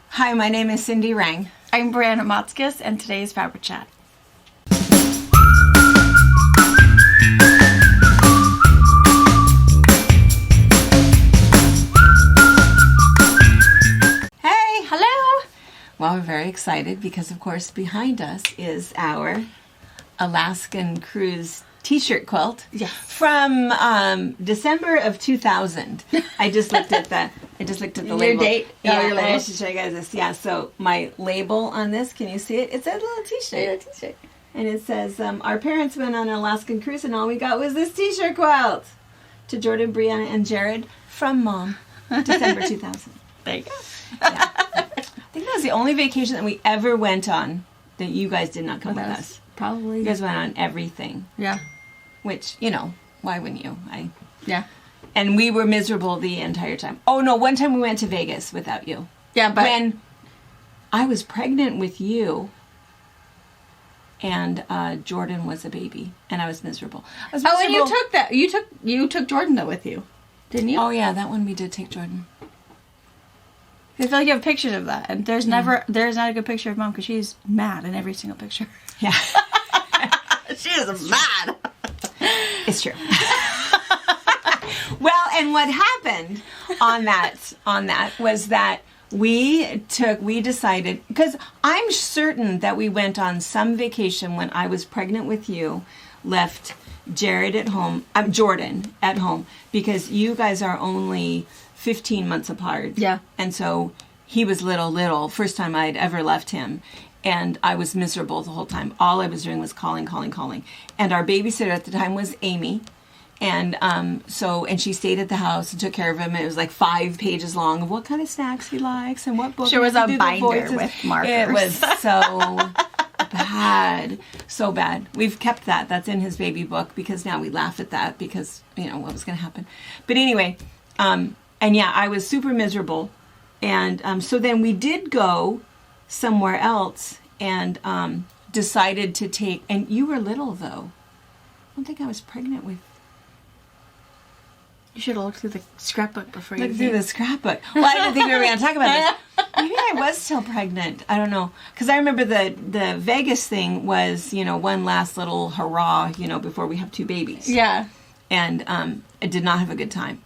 Hi, my name is Cindy Rang. I'm Brianna Motzkis, and today is FabriChat. Hey! Hello! Well, we're very excited because, of course, behind us is our Alaskan Cruise t-shirt quilt from December of 2000. I just looked at the Your label. date? Yeah, Oh, your label? I should show you guys this. Yeah, so my label on this, can you see it? It's a little t-shirt. And it says, our parents went on an Alaskan cruise and all we got was this t-shirt quilt. To Jordan, Brianna, and Jared from Mom, December 2000. There you go. Yeah. I think that was the only vacation that we ever went on that you guys did not come with us. Probably. You guys went on everything. Yeah. Which, why wouldn't you? Yeah. And we were miserable the entire time. Oh, no, one time we went to Vegas without you. Yeah, but... When I was pregnant with you, and Jordan was a baby, and I was miserable. I was miserable. Oh, and you took that. You took Jordan, though, with you. Didn't you? Oh, yeah, that one we did take Jordan. I feel like you have pictures of that, and there's not a good picture of Mom, because she's mad in every single picture. Yeah. She is mad. It's true. Well, and what happened on that was that we decided, because I'm certain that we went on some vacation when I was pregnant with you, left Jared at home, Jordan at home, because you guys are only 15 months apart. Yeah. And so he was little, first time I'd ever left him. And I was miserable the whole time. All I was doing was calling. And our babysitter at the time was Amy. And and she stayed at the house and took care of him. And it was like 5 pages long of what kind of snacks he likes and what book. She was a binder with markers. It was so bad. So bad. We've kept that. That's in his baby book because now we laugh at that because, what was going to happen. But anyway, and yeah, I was super miserable. And so then we did go somewhere else and decided to take, and you were little though. I don't think I was pregnant with. You should have looked through the scrapbook before you Look through the scrapbook. Well, I didn't think we were going to talk about this. Maybe I was still pregnant. I don't know. Because I remember the Vegas thing was, one last little hurrah, before we have 2 babies. Yeah. And I did not have a good time.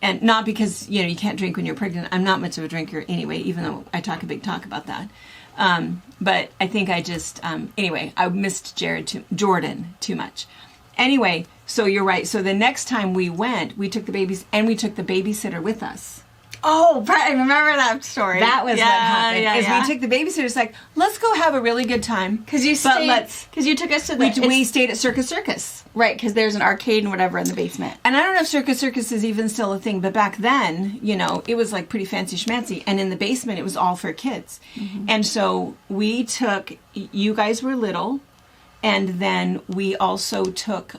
And not because, you can't drink when you're pregnant. I'm not much of a drinker anyway, even though I talk a big talk about that. But I think I just, anyway, I missed Jordan too much. Anyway, so you're right. So the next time we went, we took the babies and we took the babysitter with us. Oh, I remember that story. That was what happened. Yeah. We took the babysitter. It's like, let's go have a really good time. Because you took us to we stayed at Circus. Right, because there's an arcade and whatever in the basement. And I don't know if Circus is even still a thing, but back then, it was like pretty fancy schmancy. And in the basement, it was all for kids. Mm-hmm. And so we took, you guys were little, and then we also took,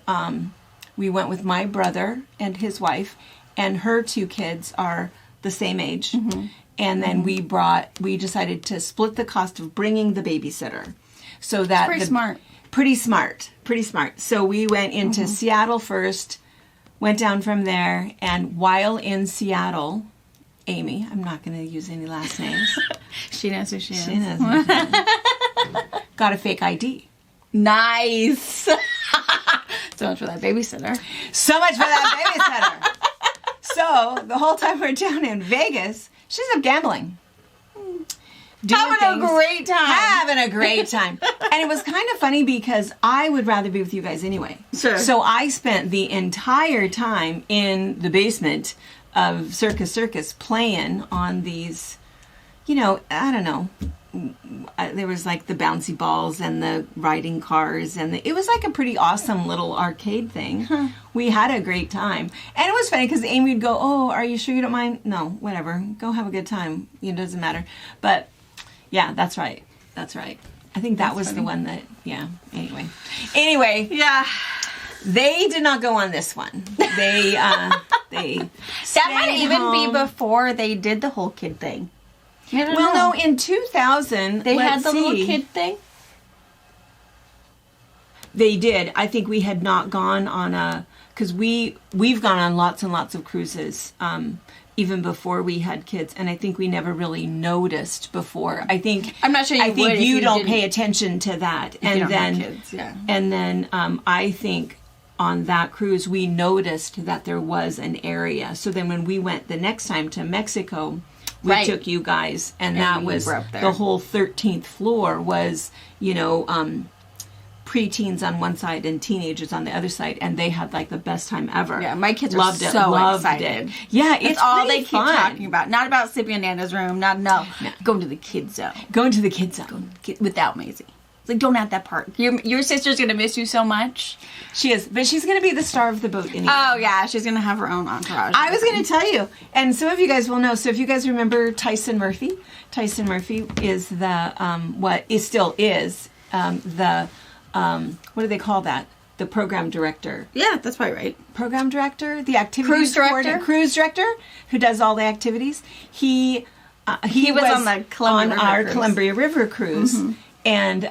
we went with my brother and his wife, and her 2 kids are the same age. Mm-hmm. And then we decided to split the cost of bringing the babysitter. So that Pretty smart. Pretty smart. So we went into Seattle first, went down from there, and while in Seattle, Amy, I'm not going to use any last names. She knows who she is. She knows who she is. Got a fake ID. Nice. So much for that babysitter. So the whole time we're down in Vegas, she's up gambling. Having a great time. And it was kind of funny because I would rather be with you guys anyway. Sure. So I spent the entire time in the basement of Circus playing on these, I don't know. There was like the bouncy balls and the riding cars and it was like a pretty awesome little arcade thing. Huh. We had a great time. And it was funny because Amy would go, "Oh, are you sure you don't mind?" "No, whatever. Go have a good time. It doesn't matter." But yeah, that's right. I think that was funny. The one that, yeah, anyway. Yeah. They did not go on this one. They that might even be before they did the whole kid thing. Well, no, in 2000, they had the little kid thing. They did. I think we had not gone on because we've gone on lots and lots of cruises even before we had kids, and I think we never really noticed before. I'm not sure you would if you you don't didn't. pay attention to that. If you don't have kids, yeah. And then I think on that cruise we noticed that there was an area. So then when we went the next time to Mexico, we took you guys, and that was the whole 13th floor was, preteens on one side and teenagers on the other side, and they had like the best time ever. Yeah, my kids are so excited. Yeah, it's all they fun. keep talking about. Not about sleeping in Nana's room. Going to the kids zone. Going to the kids zone without Maisie. It's like, don't add that part. Your sister's gonna miss you so much. She is, but she's gonna be the star of the boat anyway. Oh yeah, she's gonna have her own entourage. I was gonna tell you, and some of you guys will know. So if you guys remember Tyson Murphy is the still is the what do they call that? The program director. Yeah, that's probably right. Program director, the activities cruise director who does all the activities. He was on the Columbia River cruise. Mm-hmm. And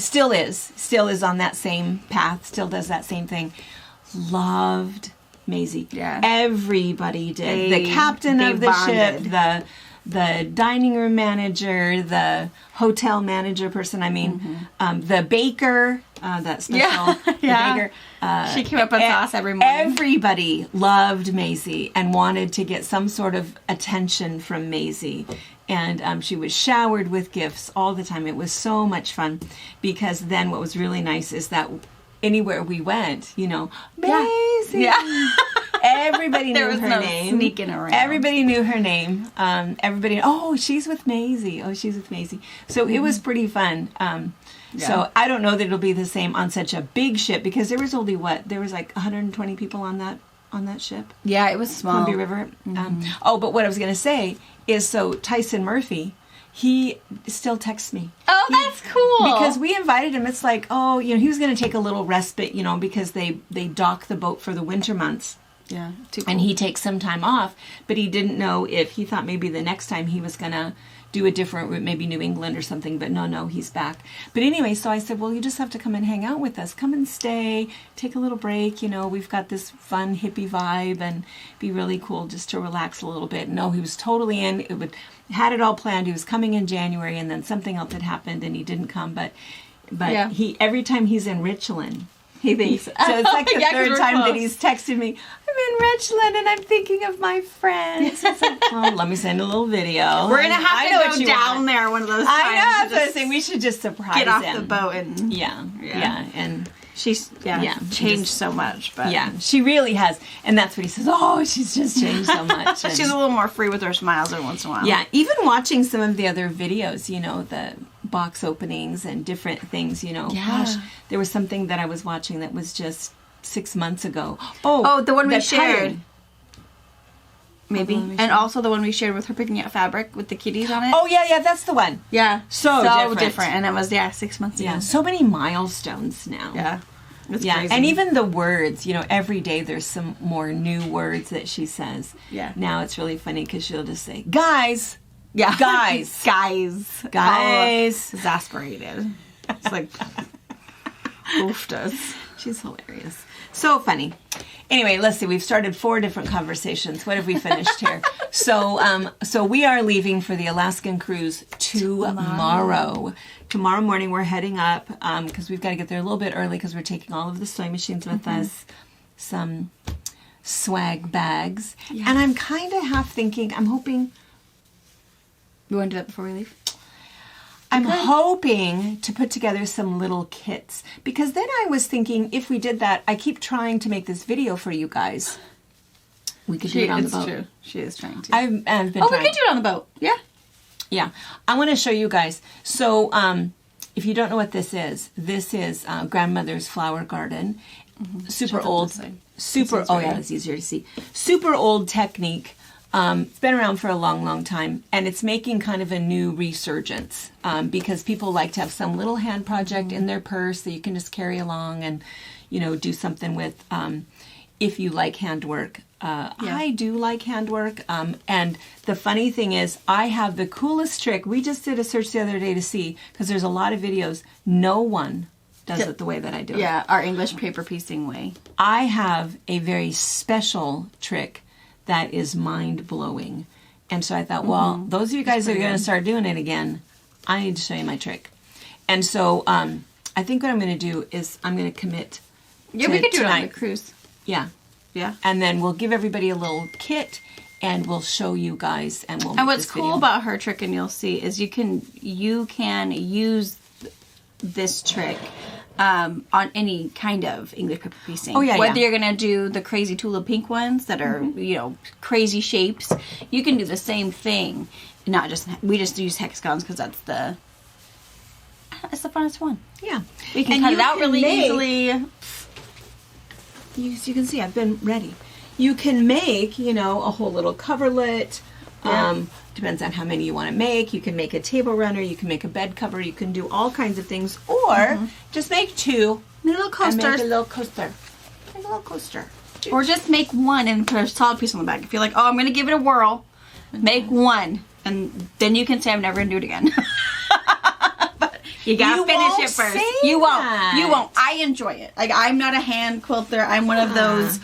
still is on that same path, still does that same thing. Loved Maisie. Yeah. Everybody did. The captain of the bonded. ship, the dining room manager, the hotel manager person, the baker, that special baker. She came up with sauce every morning. Everybody loved Maisie and wanted to get some sort of attention from Maisie. And she was showered with gifts all the time. It was so much fun, because then what was really nice is that anywhere we went, Maisie. Yeah. Everybody knew her name. Sneaking around. Everybody knew her name. She's with Maisie. Oh, she's with Maisie. So it was pretty fun. So I don't know that it'll be the same on such a big ship, because there was only there was like 120 people on that ship. Yeah, it was small. Columbia River. But what I was going to say is, so Tyson Murphy, he still texts me. Oh, that's cool. Because we invited him. It's like, he was going to take a little respite, because they dock the boat for the winter months. Yeah, too cool. And he takes some time off, but he didn't know if he thought maybe the next time he was going to do a different route, maybe New England or something, but no, he's back. But anyway, so I said, well, you just have to come and hang out with us. Come and stay, take a little break. We've got this fun hippie vibe, and be really cool just to relax a little bit. No, he was totally in. Had it all planned. He was coming in January, and then something else had happened, and he didn't come. But he every time he's in Richland, he thinks, so it's like the third time that he's texted me, I'm in Richland and I'm thinking of my friends. It's like, let me send a little video. We're going to have to go down there one of those times. I know, that's what I was saying. We should just surprise him. Get off the boat and... Yeah. And she's changed so much. But yeah, she really has. And that's what he says, she's just changed so much. And she's a little more free with her smiles every once in a while. Yeah, even watching some of the other videos, the box openings and different things, Gosh, there was something that I was watching that was just 6 months ago. The one we shared. Cutting. Maybe. And also the one we shared with her picking out fabric with the kitties on it. Oh, yeah, that's the one. Yeah. So different. And it was, 6 months ago. Yeah, so many milestones now. Yeah. It's crazy. And even the words, every day there's some more new words that she says. Yeah. Now it's really funny because she'll just say, guys. Yeah. Guys. Guys. Exasperated. It's like, oofed us. She's hilarious. So funny. Anyway, let's see. We've started 4 different conversations. What have we finished here? So we are leaving for the Alaskan cruise tomorrow. Tomorrow morning we're heading up because we've got to get there a little bit early because we're taking all of the sewing machines with us, some swag bags, and I'm kind of half thinking. I'm hoping. You want to do that before we leave? I'm hoping to put together some little kits, because then I was thinking if we did that, I keep trying to make this video for you guys. We could do it on the boat. True. She is trying to. I've been trying. We could do it on the boat. Yeah. Yeah. I want to show you guys. So if you don't know what this is grandmother's flower garden. Mm-hmm. Super old. It's easier to see. Super old technique. It's been around for a long, long time, and it's making kind of a new resurgence because people like to have some little hand project in their purse that you can just carry along and, do something with if you like handwork. I do like handwork, and the funny thing is I have the coolest trick. We just did a search the other day to see, because there's a lot of videos. No one does it the way that I do it. Yeah, our English paper piecing way. I have a very special trick that is mind-blowing. And so I thought, well, those of you guys that are going to start doing it again, I need to show you my trick. And so I think what I'm going to do is I'm going to commit Yeah, to we could do tonight. it on the cruise. Yeah. Yeah. And then we'll give everybody a little kit, and we'll show you guys, and we'll make And what's this cool video. about her trick, and you'll see, is you can use this trick on any kind of English paper piecing. Oh, yeah, Whether yeah. you're going to do the crazy tulip pink ones that are, crazy shapes, you can do the same thing. We just use hexagons because it's the funnest one. Yeah. We can And cut you it out can really make- easily. You can see I've been ready. You can make, a whole little coverlet. Yeah. Depends on how many you want to make. You can make a table runner. You can make a bed cover. You can do all kinds of things. Or just make two. Little And coasters. make a little coaster. Make a little coaster. Or just make one and put a solid piece on the back. If you're like, oh, I'm going to give it a whirl, make one. And then you can say, I'm never going to do it again. But you got You to finish won't it first. say You won't. that. You won't. I enjoy it. Like, I'm not a hand quilter. I'm one of those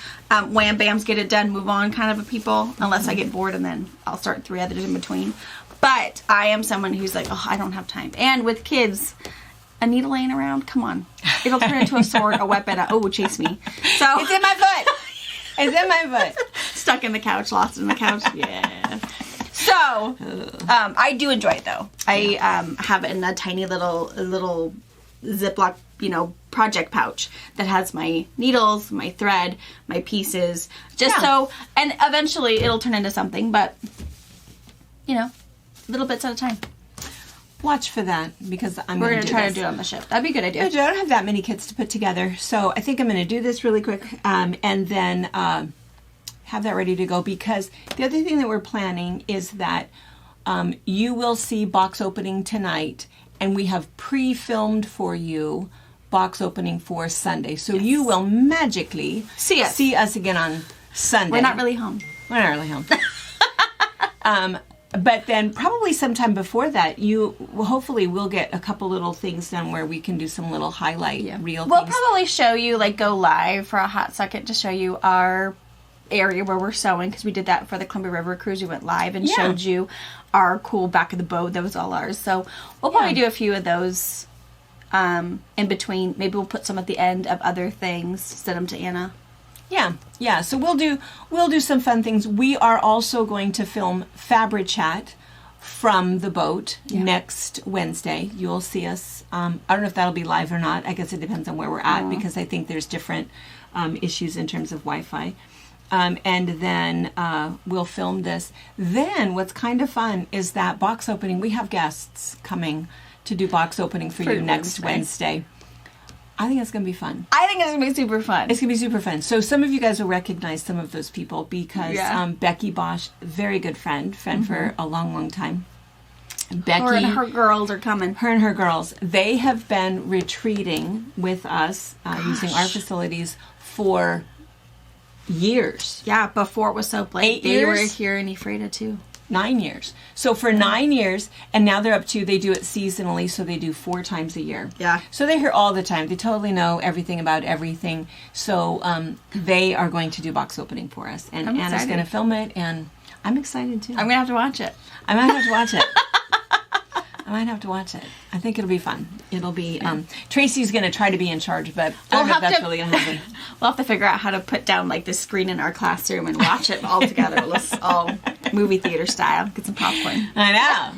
wham bams, get it done, move on kind of a people. Unless I get bored and then I'll start 3 others in between. But I am someone who's like, oh, I don't have time. And with kids, a needle laying around, come on. It'll turn into a sword, a weapon, chase me. So It's in my foot. It's in my foot. stuck in the couch, lost in the couch. Yeah. So, I do enjoy it though. I have it in a tiny little Ziploc, project pouch that has my needles, my thread, my pieces, and eventually it'll turn into something, but little bits at a time. Watch for that, because I'm We're going gonna to try to do it on the ship. That'd be a good idea. I don't have that many kits to put together, so I think I'm going to do this really quick, and then have that ready to go, because the other thing that we're planning is that you will see box opening tonight, and we have pre-filmed for you box opening for Sunday. So you will magically See us again on Sunday. We're not really home. We're not really home. But then probably sometime before that, hopefully we'll get a couple little things done where we can do some little highlight reel We'll things. probably show you, go live for a hot second to show you our area where we're sewing, because we did that for the Columbia River cruise. We went live and showed you our cool back of the boat. That was all ours. So we'll probably do a few of those in between. Maybe we'll put some at the end of other things, send them to Anna. Yeah. So we'll do some fun things. We are also going to film FabriChat from the boat next Wednesday. You'll see us. I don't know if that'll be live or not. I guess it depends on where we're at, because I think there's different issues in terms of Wi-Fi. And then we'll film this. Then what's kind of fun is that box opening. We have guests coming to do box opening for you next Wednesday. I think it's going to be fun. I think it's going to be super fun. It's going to be super fun. So some of you guys will recognize some of those people, because Becky Bosch, very good friend for a long, long time. Becky, Her and her girls are coming. her and her girls, they have been retreating with us using our facilities for years. Yeah, before it was so late. 8 They years? were here in Ephrata too. 9 years. So for 9 years, and now they're up to, they do it seasonally, so they do 4 times a year. Yeah. So they're here all the time. They totally know everything about everything. So they are going to do box opening for us. And I'm Anna's excited. going to film it, and I'm excited too. I'm going to have to watch it. I might have to watch it. I might have to watch it. I think it'll be fun. It'll be, Tracy's going to try to be in charge, but I don't know if that's really going to happen. We'll have to figure out how to put down this screen in our classroom and watch it all together. Let's all movie theater style. Get some popcorn. I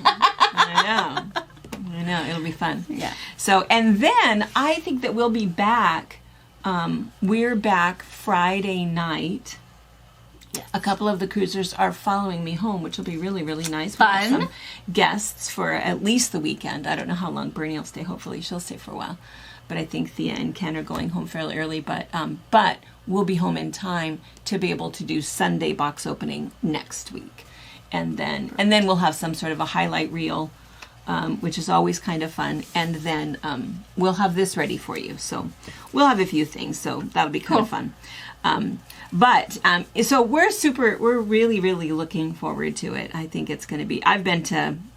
know. It'll be fun. Yeah. So, and then I think that we'll be back. We're back Friday night. A couple of the cruisers are following me home, which will be really, really nice. We'll have Fun. some guests for at least the weekend. I don't know how long Bernie will stay. Hopefully she'll stay for a while. But I think Thea and Ken are going home fairly early. But we'll be home in time to be able to do Sunday box opening next week. And then we'll have some sort of a highlight reel, which is always kind of fun. And then we'll have this ready for you. So we'll have a few things. So that'll be kind of fun. So we're really, really looking forward to it. I think it's going to be,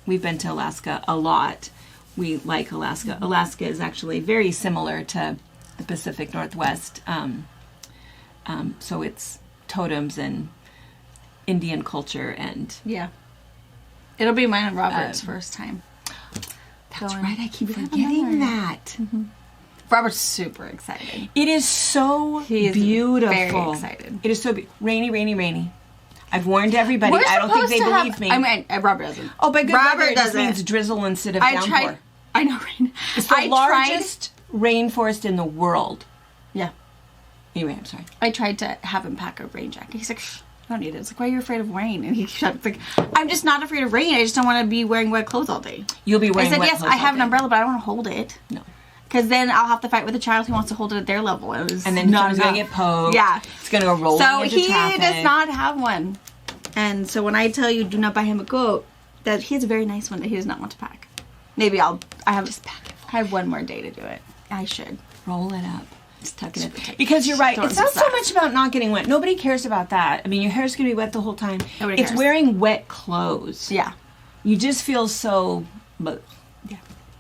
we've been to Alaska a lot. We like Alaska. Alaska is actually very similar to the Pacific Northwest. So it's totems and Indian culture and... Yeah. It'll be mine and Robert's first time. That's right. I keep forgetting that. Mm-hmm. Robert's super excited. It is so beautiful. Very excited. It is so rainy, rainy, rainy. I've warned everybody. I don't think they believe me. I mean, Robert doesn't. Oh, by good weather, it just means drizzle instead of downpour. I know, rain. It's the largest rainforest in the world. Yeah. Anyway, I'm sorry. I tried to have him pack a rain jacket. He's like, I don't need it. It's like, why are you afraid of rain? And he's like, I'm just not afraid of rain. I just don't want to be wearing wet clothes all day. You'll be wearing wet clothes all day. I have an umbrella, but I don't want to hold it. No. Because then I'll have to fight with a child who wants to hold it at their level. And then he's going to get poked. Yeah. It's going to go rolling into traffic. So he does not have one. And so when I tell you do not buy him a coat, that he has a very nice one that he does not want to pack. Maybe I have one more day to do it. I should. Roll it up. Just tuck it in. Because you're right. It's not so much about not getting wet. Nobody cares about that. I mean, your hair's going to be wet the whole time. Nobody cares. It's wearing wet clothes. Yeah. You just feel so...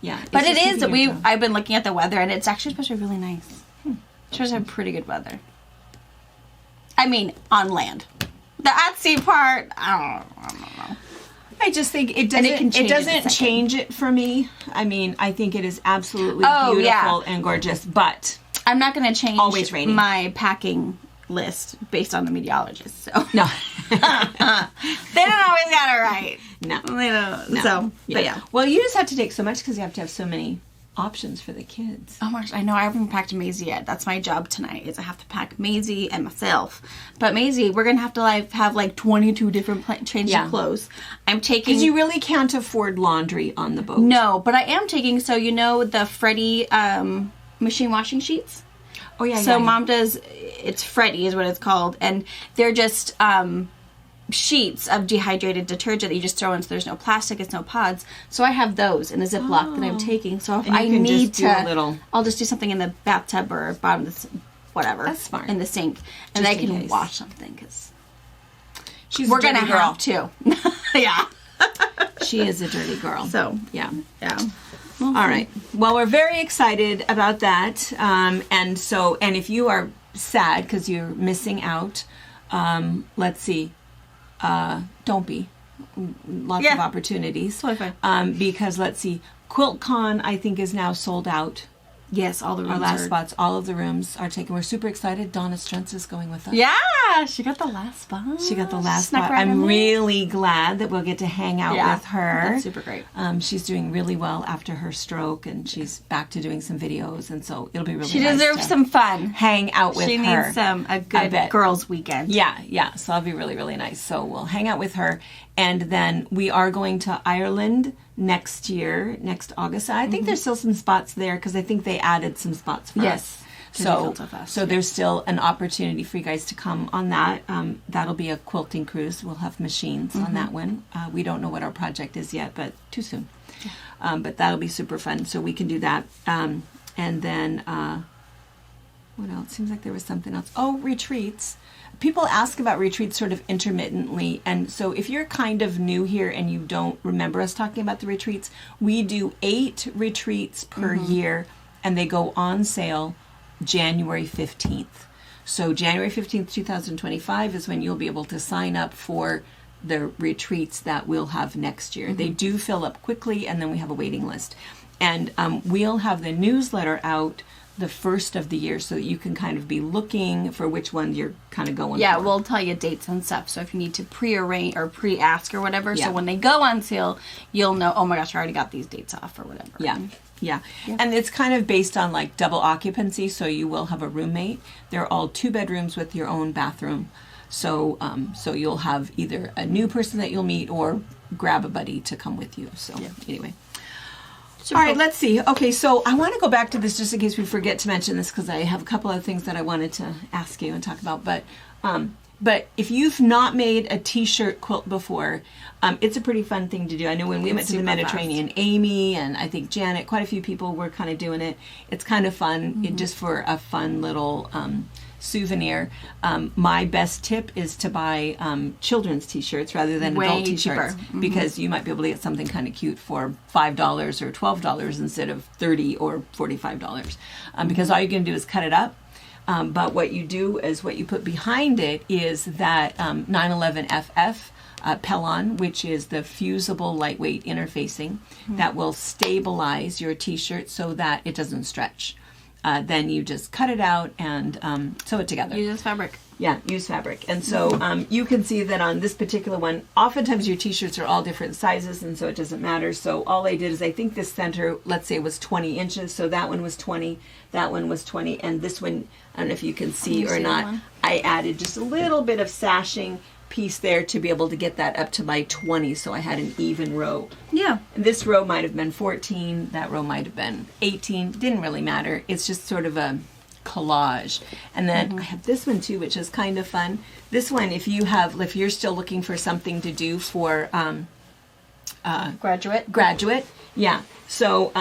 Yeah. But it is that I've been looking at the weather, and it's actually supposed to be really nice. It's supposed to have pretty good weather. I mean, on land. The at sea part, I don't know. I just think it doesn't change it for me. I mean, I think it is absolutely beautiful and gorgeous, but I'm not going to change always raining. My packing list based on the meteorologist. So no, they don't always got it right. No, they don't. No. So, but yeah. Well, you just have to take so much because you have to have so many options for the kids. Oh my gosh, I know. I haven't packed Maisie yet. That's my job tonight. Is I have to pack Maisie and myself. But Maisie, we're gonna have to have 22 different changes of clothes. I'm taking because you really can't afford laundry on the boat. No, but I am taking. So the Freddie machine washing sheets. Oh yeah. So Mom does. It's Freddie is what it's called, and they're just sheets of dehydrated detergent that you just throw in, so there's no plastic, it's no pods. So I have those in a Ziploc that I'm taking. So if I need to, I'll just do something in the bathtub or bottom of the whatever. That's smart. In the sink, and I can wash something because we're gonna have to. Yeah, she is a dirty girl. So yeah. All right. Well, we're very excited about that, and if you are sad because you're missing out, let's see. Don't be. Lots of opportunities. Totally fine. Because let's see, QuiltCon I think is now sold out. Yes, all the rooms. Our last spots, all of the rooms are taken. We're super excited. Donna Strentz is going with us. Yeah, she got the last spot. She got the last spot. I'm really glad that we'll get to hang out with her. That's super great. She's doing really well after her stroke, and she's back to doing some videos, and so it'll be really. She nice deserves some fun. Hang out with her. She needs a good girls' weekend. Yeah. So that'll be really, really nice. So we'll hang out with her, and then we are going to Ireland next August. I think there's still some spots there because I think they added some spots for us. So there's still an opportunity for you guys to come on that. That'll be a quilting cruise. We'll have machines on that one. We don't know what our project is yet, but too soon. But that'll be super fun. So we can do that. And then what else? Seems like there was something else. Oh, retreats. People ask about retreats sort of intermittently, and so if you're kind of new here and you don't remember us talking about the retreats, we do 8 retreats per year, and they go on sale January 15th. So January 15th, 2025 is when you'll be able to sign up for the retreats that we'll have next year. They do fill up quickly, and then we have a waiting list. And we'll have the newsletter out the first of the year so that you can kind of be looking for which one you're kind of going for. Yeah, we'll tell you dates and stuff. So if you need to pre-arrange or pre-ask or whatever, so when they go on sale, you'll know, oh my gosh, I already got these dates off or whatever. Yeah. And it's kind of based on double occupancy, so you will have a roommate. They're all 2 bedrooms with your own bathroom. So so you'll have either a new person that you'll meet or grab a buddy to come with you. So anyway. All right, let's see. Okay, so I want to go back to this just in case we forget to mention this because I have a couple of things that I wanted to ask you and talk about. But if you've not made a T-shirt quilt before, it's a pretty fun thing to do. I know when we went to the Mediterranean, Amy and I think Janet, quite a few people were kind of doing it. It's kind of fun, just for a fun little souvenir. My best tip is to buy children's T-shirts rather than adult T-shirts because you might be able to get something kind of cute for $5 or $12 instead of $30 or $45. Because all you're going to do is cut it up. But what you do is what you put behind it is that 911FF Pelon, which is the fusible lightweight interfacing that will stabilize your t-shirt so that it doesn't stretch. Then you just cut it out and sew it together. Use fabric. Yeah, use fabric. And so you can see that on this particular one, oftentimes your t-shirts are all different sizes, and so it doesn't matter. So all I did is I think this center, let's say, was 20 inches. So that one was 20, that one was 20, and this one, I don't know if you can see or not, I added just a little bit of sashing piece there to be able to get that up to my 20, so I had an even row. Yeah. This row might have been 14, that row might have been 18, didn't really matter. It's just sort of a collage. And then I have this one too, which is kind of fun. This one, if you're still looking for something to do for graduate, yeah. So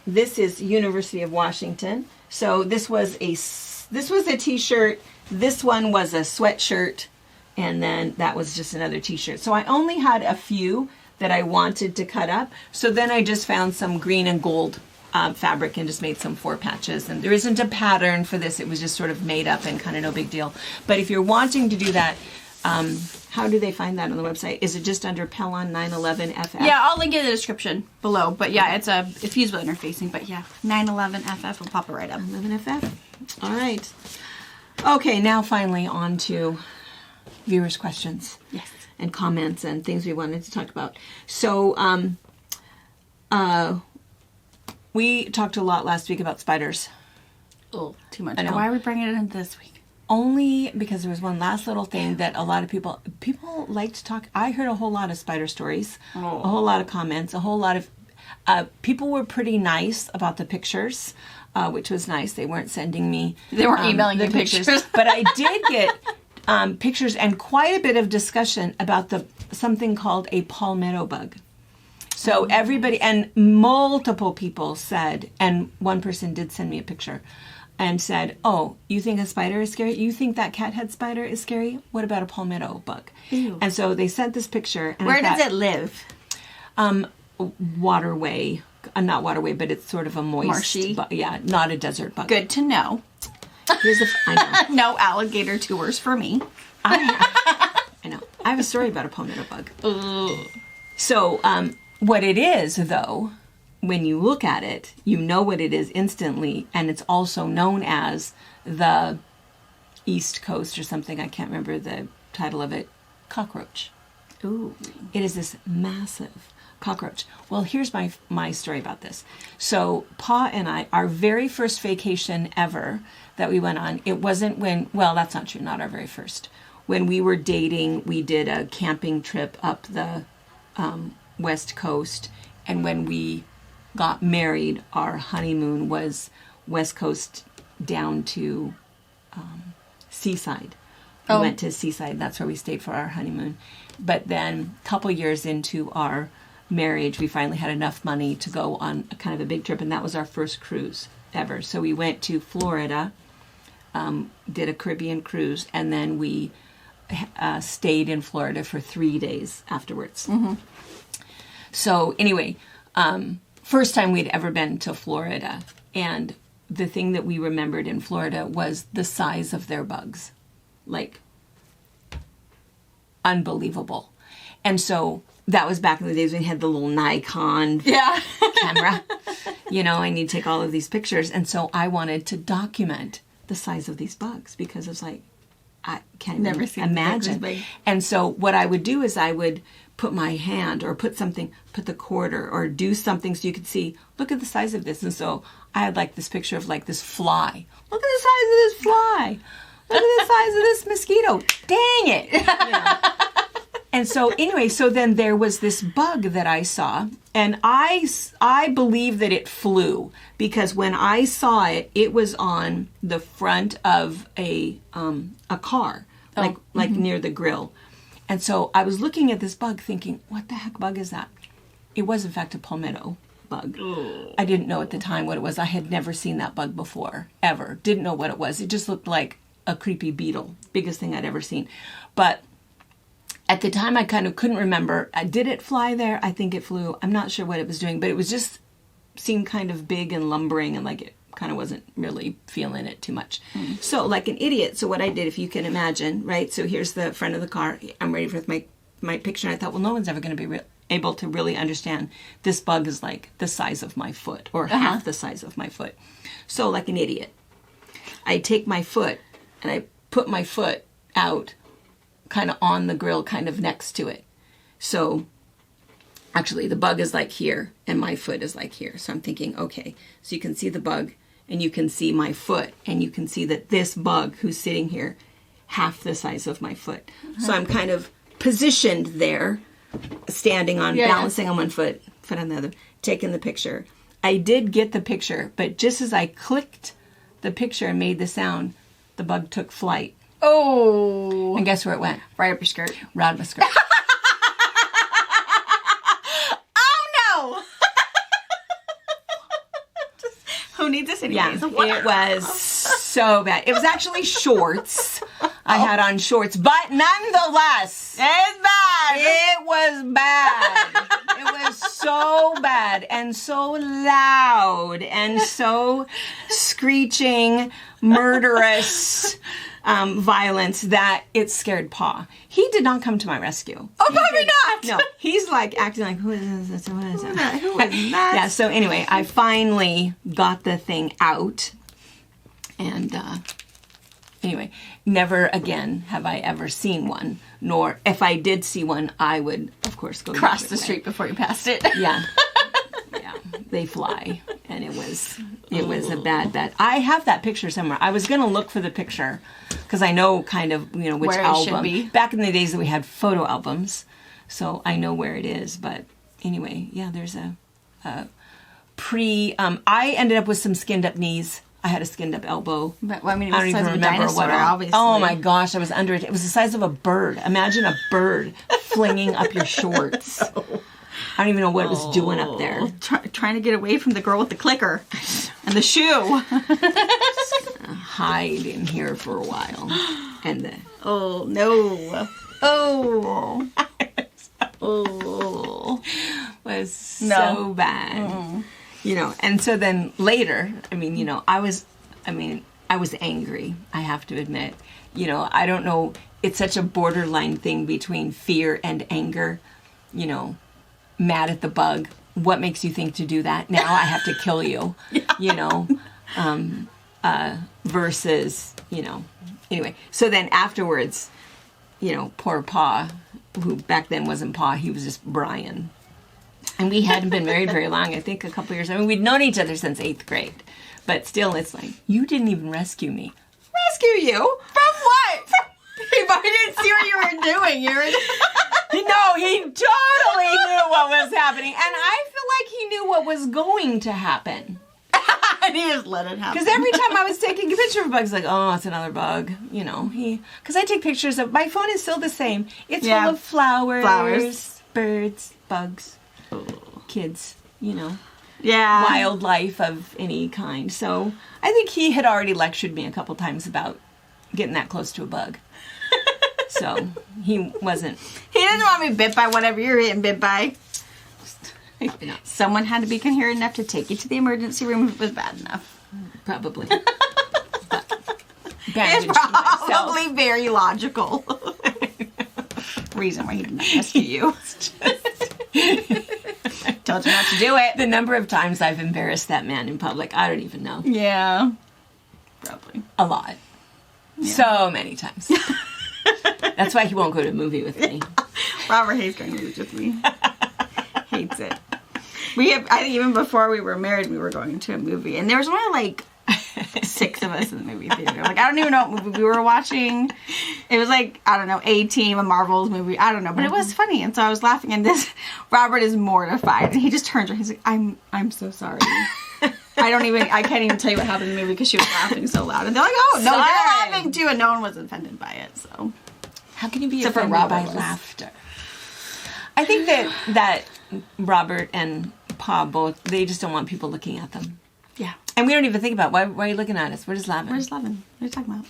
this is University of Washington. So this was a t-shirt, this one was a sweatshirt, and then that was just another t-shirt. So I only had a few that I wanted to cut up. So then I just found some green and gold fabric and just made some 4 patches. And there isn't a pattern for this. It was just sort of made up and kind of no big deal. But if you're wanting to do that, how do they find that on the website? Is it just under Pelon 911FF? Yeah, I'll link it in the description below. But yeah, it's fusible interfacing. But yeah, 911FF will pop it right up. 911FF. All right. Okay, now finally on to viewers' questions. Yes. And comments and things we wanted to talk about. So, we talked a lot last week about spiders. Oh, too much. Why are we bringing it in this week? Only because there was one last little thing that a lot of people like to talk. I heard a whole lot of spider stories, a whole lot of comments, a whole lot of people were pretty nice about the pictures, which was nice. They weren't sending me. They weren't emailing the you pictures. But I did get pictures and quite a bit of discussion about something called a palmetto bug. So everybody, and multiple people said, and one person did send me a picture and said, oh, you think a spider is scary? You think that cathead spider is scary? What about a palmetto bug? Ew. And so they sent this picture. And Where does it live? Waterway. Not waterway, but it's sort of a moist. Marshy? Yeah, not a desert bug. Good to know. I know. No alligator tours for me. I know. I have a story about a palmetto bug. So, what it is, though, when you look at it, you know what it is instantly, and it's also known as the East Coast or something, I can't remember the title of it, cockroach. Ooh. It is this massive cockroach. Well, here's my story about this. So, Pa and I, our very first vacation ever that we went on, it wasn't well, that's not true, not our very first. When we were dating, we did a camping trip up the West Coast, and when we got married, our honeymoon was West Coast down to Seaside. We went to Seaside. That's where we stayed for our honeymoon. But then a couple years into our marriage, we finally had enough money to go on a kind of a big trip, and that was our first cruise ever. So we went to Florida, did a Caribbean cruise, and then we stayed in Florida for 3 days afterwards. Mm-hmm. So anyway, first time we'd ever been to Florida, and the thing that we remembered in Florida was the size of their bugs. Like, unbelievable. And so that was back in the days when we had the little Nikon camera. You know, I need to take all of these pictures. And so I wanted to document the size of these bugs because it's like, I can't Never even seen imagine. big. And so what I would do is I would put my hand or put the quarter or do something so you could see, look at the size of this. And so I had like this picture of like this fly. Look at the size of this fly. Look at the size of this mosquito. Dang it. You know. And so anyway, so then there was this bug that I saw, and I believe that it flew because when I saw it, it was on the front of a car, like near the grill. And so I was looking at this bug thinking, what the heck bug is that? It was in fact a palmetto bug. Ugh. I didn't know at the time what it was. I had never seen that bug before, ever. Didn't know what it was. It just looked like a creepy beetle. Biggest thing I'd ever seen. But at the time, I kind of couldn't remember. Did it fly there? I think it flew. I'm not sure what it was doing, but it was just seemed kind of big and lumbering and like it kind of wasn't really feeling it too much. So like an idiot. So what I did, if you can imagine, right? So here's the front of the car. I'm ready for my picture. And I thought, well, no one's ever going to be able to really understand this bug is like the size of my foot or half the size of my foot. So like an idiot, I take my foot and I put my foot out kind of on the grill, kind of next to it. So actually the bug is like here and my foot is like here. So I'm thinking, okay, so you can see the bug and you can see my foot and you can see that this bug who's sitting here, half the size of my foot. So I'm kind of positioned there, standing on, balancing on one foot on the other, taking the picture. I did get the picture, but just as I clicked the picture and made the sound, the bug took flight. Oh. And guess where it went? Right up your skirt. Around my skirt. Oh, no. Who needs this anyways? Yeah, it was so bad. It was actually shorts. I had on shorts, but nonetheless, It's bad. it was bad. It was so bad and so loud and so screeching, murderous violence that it scared Pa. He did not come to my rescue. Oh, probably not. No, he's like acting like, who is this? What is that? Who is that? Yeah, so anyway, I finally got the thing out. And anyway, never again have I ever seen one. Nor if I did see one, I would, of course, go Cross the street before you passed it. Yeah. Yeah, they fly. And it was a bad. I have that picture somewhere. I was going to look for the picture because I know kind of, which where it album. should be. Back in the days that we had photo albums. So I know where it is. But anyway, yeah, there's a I ended up with some skinned up knees. I had a skinned up elbow. But, well, I mean, it I was don't the size even of a remember dinosaur, what. obviously. Oh my gosh, I was under it. It was the size of a bird. Imagine a bird flinging up your shorts. No. I don't even know what it was doing up there. Trying to get away from the girl with the clicker and the shoe. Hide in here for a while. And Oh, no. Oh. Oh. was so bad. Mm. And so then later, I was angry, I have to admit. I don't know, it's such a borderline thing between fear and anger, mad at the bug. What makes you think to do that? Now I have to kill you, versus, anyway. So then afterwards, poor Pa, who back then wasn't Pa, he was just Brian. And we hadn't been married very long, I think a couple years. We'd known each other since 8th grade. But still, it's like, you didn't even rescue me. Rescue you? From what? I didn't see what you were doing. No, he totally knew what was happening. And I feel like he knew what was going to happen. And he just let it happen. Because every time I was taking a picture of a bug, it's like, oh, it's another bug. Because I take pictures of, my phone is still the same. It's full of flowers, birds, bugs, kids, Yeah. wildlife of any kind. So I think he had already lectured me a couple times about getting that close to a bug. So he wasn't. He didn't want me bit by whatever you're getting bit by. Probably not. Someone had to be coherent enough to take you to the emergency room if it was bad enough. Probably. It's probably very logical. Reason why he did not rescue you. Told you not to do it. The number of times I've embarrassed that man in public, I don't even know. Yeah. Probably. A lot. Yeah. So many times. That's why he won't go to a movie with me. Robert hates going to movies with me. Hates it. I think even before we were married, we were going to a movie. And there was only like 6 of us in the movie theater. Like, I don't even know what movie we were watching. It was like, I don't know, A-Team, a Marvel's movie. I don't know. But it was funny. And so I was laughing. And Robert is mortified. And he just turns around. He's like, I'm so sorry. I can't even tell you what happened in the movie because she was laughing so loud. And they're like, oh, no, they're laughing too. And no one was offended by it. So how can you be except offended for Robert by laughter? I think that Robert and Pa both, they just don't want people looking at them. Yeah. And we don't even think about, why are you looking at us? We're just laughing. We're just laughing. What are you talking about?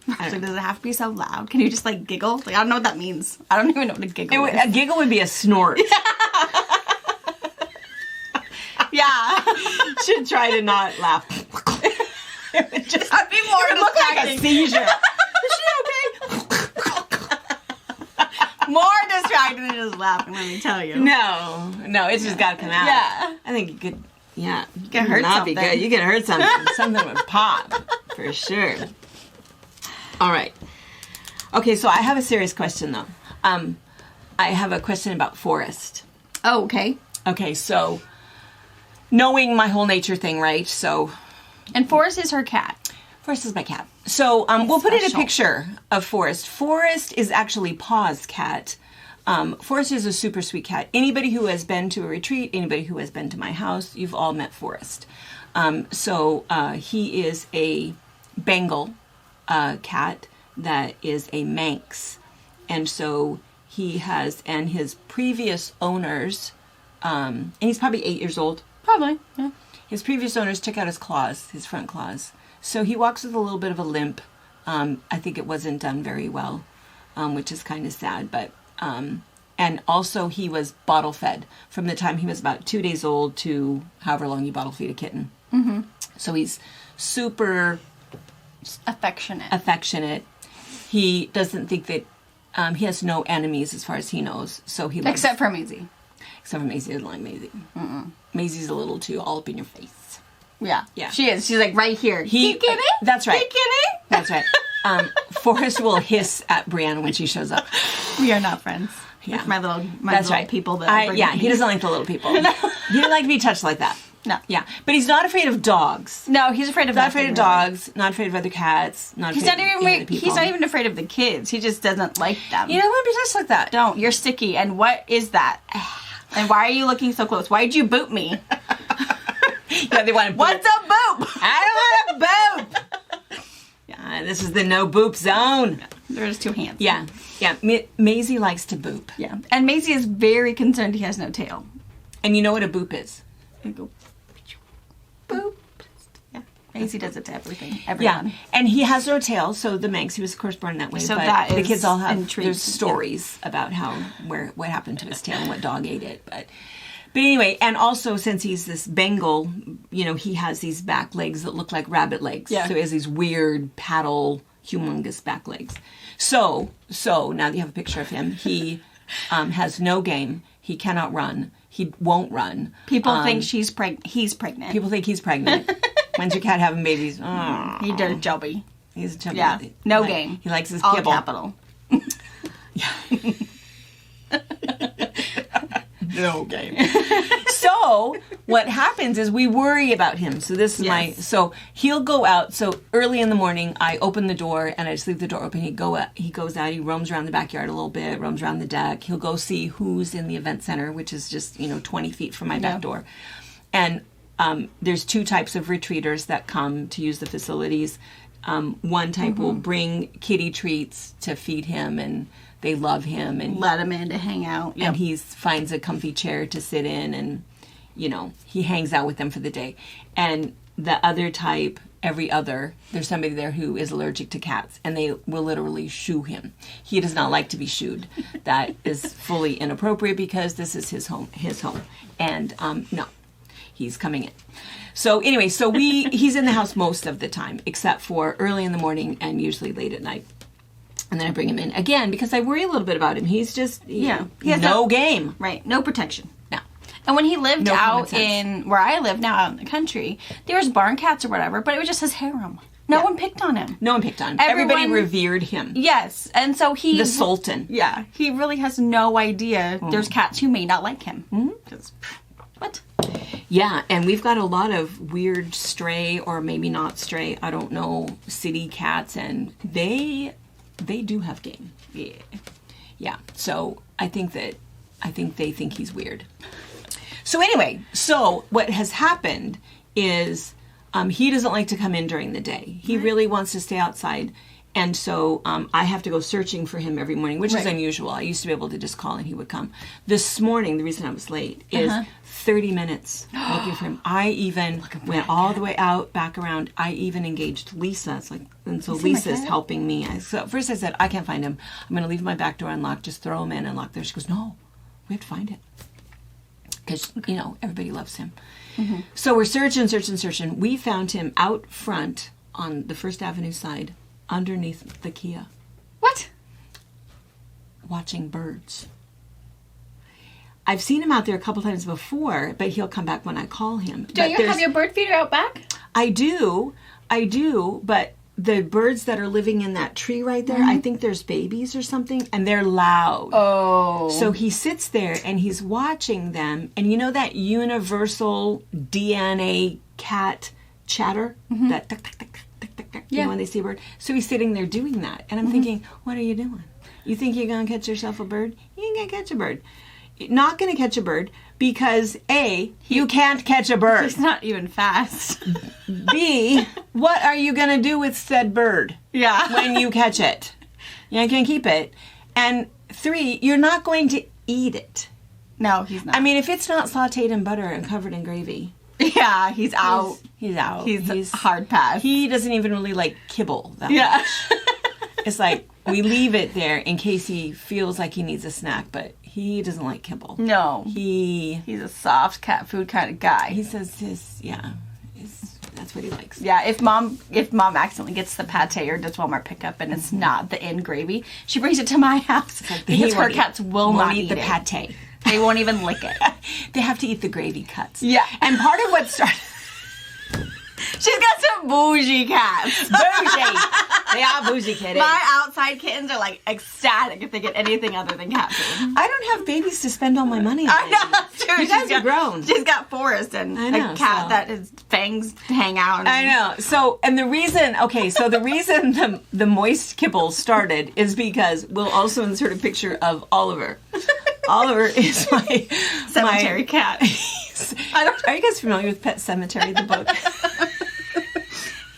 Like, does it have to be so loud? Can you just like giggle? Like, I don't know what that means. I don't even know what a giggle is. A giggle would be a snort. Yeah. Should try to not laugh. It would just I'd be more it would look like a distracting. seizure. More distracting than just laughing, let me tell you. No, it's just got to come out. Yeah. I think you could, you could hurt not something. be good. You could hurt something. Something would pop, for sure. All right. Okay, so I have a serious question, though. I have a question about Forrest. Oh, okay. Okay, so knowing my whole nature thing, right? So And Forrest is her cat. Forrest is my cat. So we'll put in a special. picture of Forrest. Forrest is actually Paw's cat. Forrest is a super sweet cat. Anybody who has been to a retreat, anybody who has been to my house, you've all met Forrest. So he is a Bengal cat that is a Manx. And so he has, and his previous owners, and he's probably 8 years old. Probably, yeah. His previous owners took out his claws, his front claws. So he walks with a little bit of a limp. I think it wasn't done very well, which is kind of sad. But and also he was bottle fed from the time he was about 2 days old to however long you bottle feed a kitten. Mm-hmm. So he's super affectionate. He doesn't think that he has no enemies as far as he knows. So he loves, Except for Maisie. except for Maisie doesn't like Maisie. Maisie's a little too all up in your face. Yeah. Yeah. She is. She's like right here. He kidding? That's right. You kidding? That's right. Forrest will hiss at Brianna when she shows up. We are not friends. Yeah. With my That's little right. people that I bring with he me. doesn't like the little people. He doesn't like to be touched like that. No. Yeah. But he's not afraid of dogs. No, he's afraid of Not afraid nothing, of really. dogs. Not afraid of other cats. Not He's afraid not of even any other people. he's not even afraid of the kids. He just doesn't like them. You don't want to be touched like that. Don't. You're sticky. And what is that? And why are you looking so close? Why'd you boot me? Yeah, they want to boop. What's a boop? I don't want to boop. Yeah, this is the no boop zone. There's two hands. Yeah. Yeah. Maisie likes to boop. Yeah. And Maisie is very concerned he has no tail. And you know what a boop is? And go, boop. Yeah. Maisie does it to everything. Yeah, Everyone. and he has no tail, so the Manx, he was of course born that way. So but that the is kids all have intriguing, there's stories about what happened to his tail and what dog ate it. But anyway, and also since he's this Bengal, he has these back legs that look like rabbit legs. Yeah. So he has these weird paddle, humongous back legs. So now that you have a picture of him, he has no game. He cannot run. He won't run. People think he's pregnant. People think he's pregnant. When's your cat having babies? Oh. He did a jobby. He's a chubby. Yeah. No game. He likes his All kibble. capital. No game. So what happens is we worry about him. So this is Yes. so he'll go out. So early in the morning, I open the door and I just leave the door open. He goes out. He roams around the backyard a little bit. Roams around the deck. He'll go see who's in the event center, which is just 20 feet from my back door. And there's two types of retreaters that come to use the facilities. One type will bring kitty treats to feed him, and they love him, and Let him in to hang out. and he finds a comfy chair to sit in, and he hangs out with them for the day. And the other type, there's somebody there who is allergic to cats, and they will literally shoo him. He does not like to be shooed. That is fully inappropriate because this is his home, and no, he's coming in. So anyway, he's in the house most of the time, except for early in the morning and usually late at night. And then I bring him in again because I worry a little bit about him. He's just, He has no game. Right. No protection. No. And when he lived No common out sense. in where I live now, out in the country, there was barn cats or whatever, but it was just his harem. No one picked on him. No one picked on him. Everyone- Everybody revered him. Yes, and so he The Sultan. Yeah, he really has no idea there's cats who may not like him. Because what? Yeah, and we've got a lot of weird stray or maybe not stray, I don't know, city cats, and they do have game. Yeah. Yeah. So I think they think he's weird. So anyway, what has happened is he doesn't like to come in during the day. He really wants to stay outside. And so I have to go searching for him every morning, which is unusual. I used to be able to just call and he would come. This morning, the reason I was late is 30 minutes looking for him. I even went all the way out, back around. I even engaged Lisa. So Lisa's helping me. So at first I said, I can't find him. I'm going to leave my back door unlocked. Just throw him in and lock there. She goes, no, we have to find it. Because, everybody loves him. So we're searching. We found him out front on the First Avenue side, underneath the Kia, What? watching birds. I've seen him out there a couple times before, but he'll come back when I call him. Don't you have your bird feeder out back? I do, but the birds that are living in that tree right there, I think there's babies or something, and they're loud. Oh. So he sits there and he's watching them, and you know that universal DNA cat chatter? That tuck, tuck, tuck, tuck, tuck, tuck, you know, when they see a bird? So he's sitting there doing that, and I'm thinking, what are you doing? You think you're going to catch yourself a bird? You ain't going to catch a bird. You're not going to catch a bird because A, you can't catch a bird. He's not even fast. B, what are you going to do with said bird Yeah. when you catch it? You're not going to keep it. And 3, you're not going to eat it. No, he's not. I mean, if it's not sauteed in butter and covered in gravy, yeah, he's out. he's out. He's hard pass. He doesn't even really like kibble that Yeah. much. It's like we leave it there in case he feels like he needs a snack, but he doesn't like kibble. No. He's a soft cat food kind of guy. He says that's what he likes. Yeah, if mom accidentally gets the pate or does Walmart pickup and it's not the in gravy, she brings it to my house because her cats will not eat the it. pate. They won't even lick it. They have to eat the gravy cuts. Yeah. And part of what started... She's got some bougie cats. Bougie. They are bougie kitties. My outside kittens are like ecstatic if they get anything other than cat food. I don't have babies to spend all my money on. I know, that's true. You guys are grown. She's got Forrest and I know, a cat so. that his fangs hang out. I know. So, and the reason the moist kibble started is because we'll also insert a picture of Oliver. Oliver is my cemetery cat. Are you guys familiar with Pet Sematary, the book?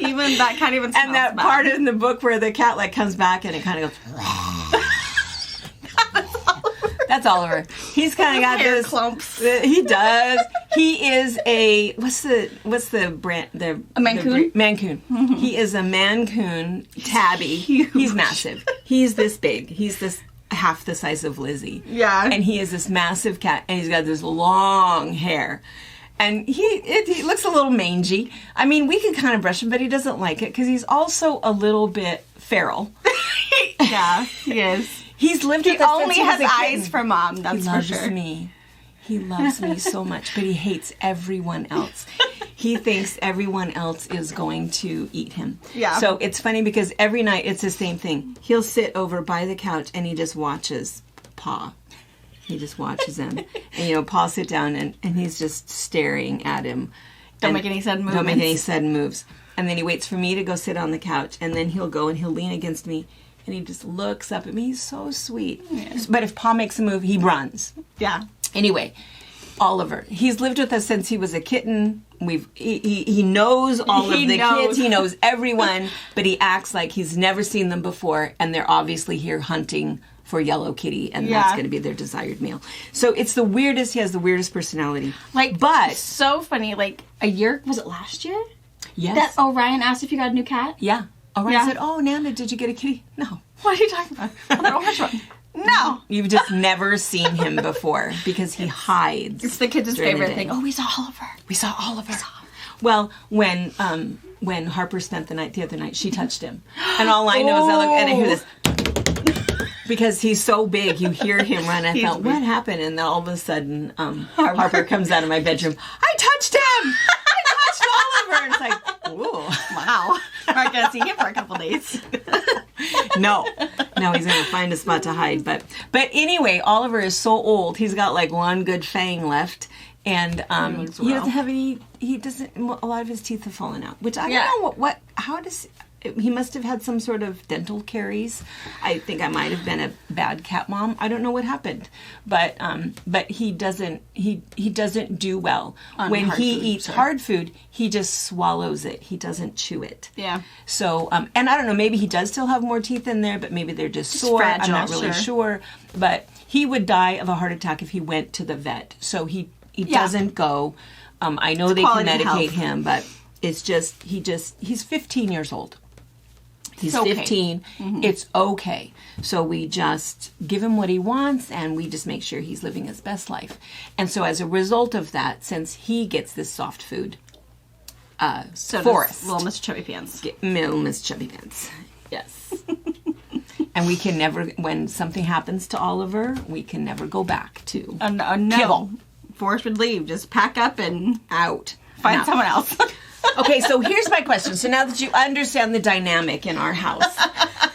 Even that cat even smells and that bad. part in the book where the cat like comes back and it kind of goes. That's Oliver. He's kind of got hair this clumps. He does. He is a what's the brand? A Mancoon? Mancoon. Mm-hmm. He is a Mancoon tabby. He's massive. He's this big. He's this half the size of Lizzie. Yeah. And he is this massive cat, and he's got this long hair. And he looks a little mangy. I mean, we can kind of brush him, but he doesn't like it because he's also a little bit feral. Yeah, he is. He's lived with He us only since has he was a eyes kitten. for mom, that's for sure. He loves me. He loves me so much, but he hates everyone else. He thinks everyone else is going to eat him. Yeah. So it's funny because every night it's the same thing. He'll sit over by the couch and he just watches Pa. He just watches him. And, Paul sit down and he's just staring at him. Don't make any sudden movements. Don't make any sudden moves. And then he waits for me to go sit on the couch. And then he'll go and he'll lean against me. And he just looks up at me. He's so sweet. Yeah. But if Pa makes a move, he runs. Yeah. Anyway, Oliver. He's lived with us since he was a kitten. He knows all of the kids. He knows everyone. But he acts like he's never seen them before. And they're obviously here hunting for Yellow Kitty, and that's going to be their desired meal. So it's the weirdest. He has the weirdest personality. But so funny. Like a year, was it last year? Yes. That Orion asked if you got a new cat. Yeah. Orion said, "Oh, Nana, did you get a kitty?" No. What are you talking about? Oh, that orange one. No. You've just never seen him before because he hides. It's the kids' favorite thing. Oh, we saw Oliver. We saw Oliver. Well, when Harper spent the night the other night, she touched him, and all I know is I look and I hear this. Because he's so big, you hear him run. I thought, what happened? And then all of a sudden, Harper comes out of my bedroom. I touched him! I touched Oliver! And it's like, ooh. Wow. We're not going to see him for a couple days. No, he's going to find a spot to hide. But anyway, Oliver is so old. He's got like one good fang left. And he doesn't have any, a lot of his teeth have fallen out. Which I don't know how does... He must have had some sort of dental caries. I think I might have been a bad cat mom. I don't know what happened, but he doesn't do well when he eats hard food. He just swallows it. He doesn't chew it. Yeah. So and I don't know. Maybe he does still have more teeth in there, but maybe they're just sore. Fragile, I'm not really sure. But he would die of a heart attack if he went to the vet. So he doesn't go. I know they can medicate him, but it's just he's 15 years old. He's 15. Mm-hmm. It's okay. So we just give him what he wants, and we just make sure he's living his best life. And so as a result of that, since he gets this soft food, So Forrest. Little Miss Chubby Pants. Little Miss Chubby Pants. Yes. And we can never, when something happens to Oliver, we can never go back to No. kibble. Forrest would leave. Just pack up and Out. find No. someone else. Okay, so here's my question. So now that you understand the dynamic in our house,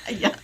Yeah.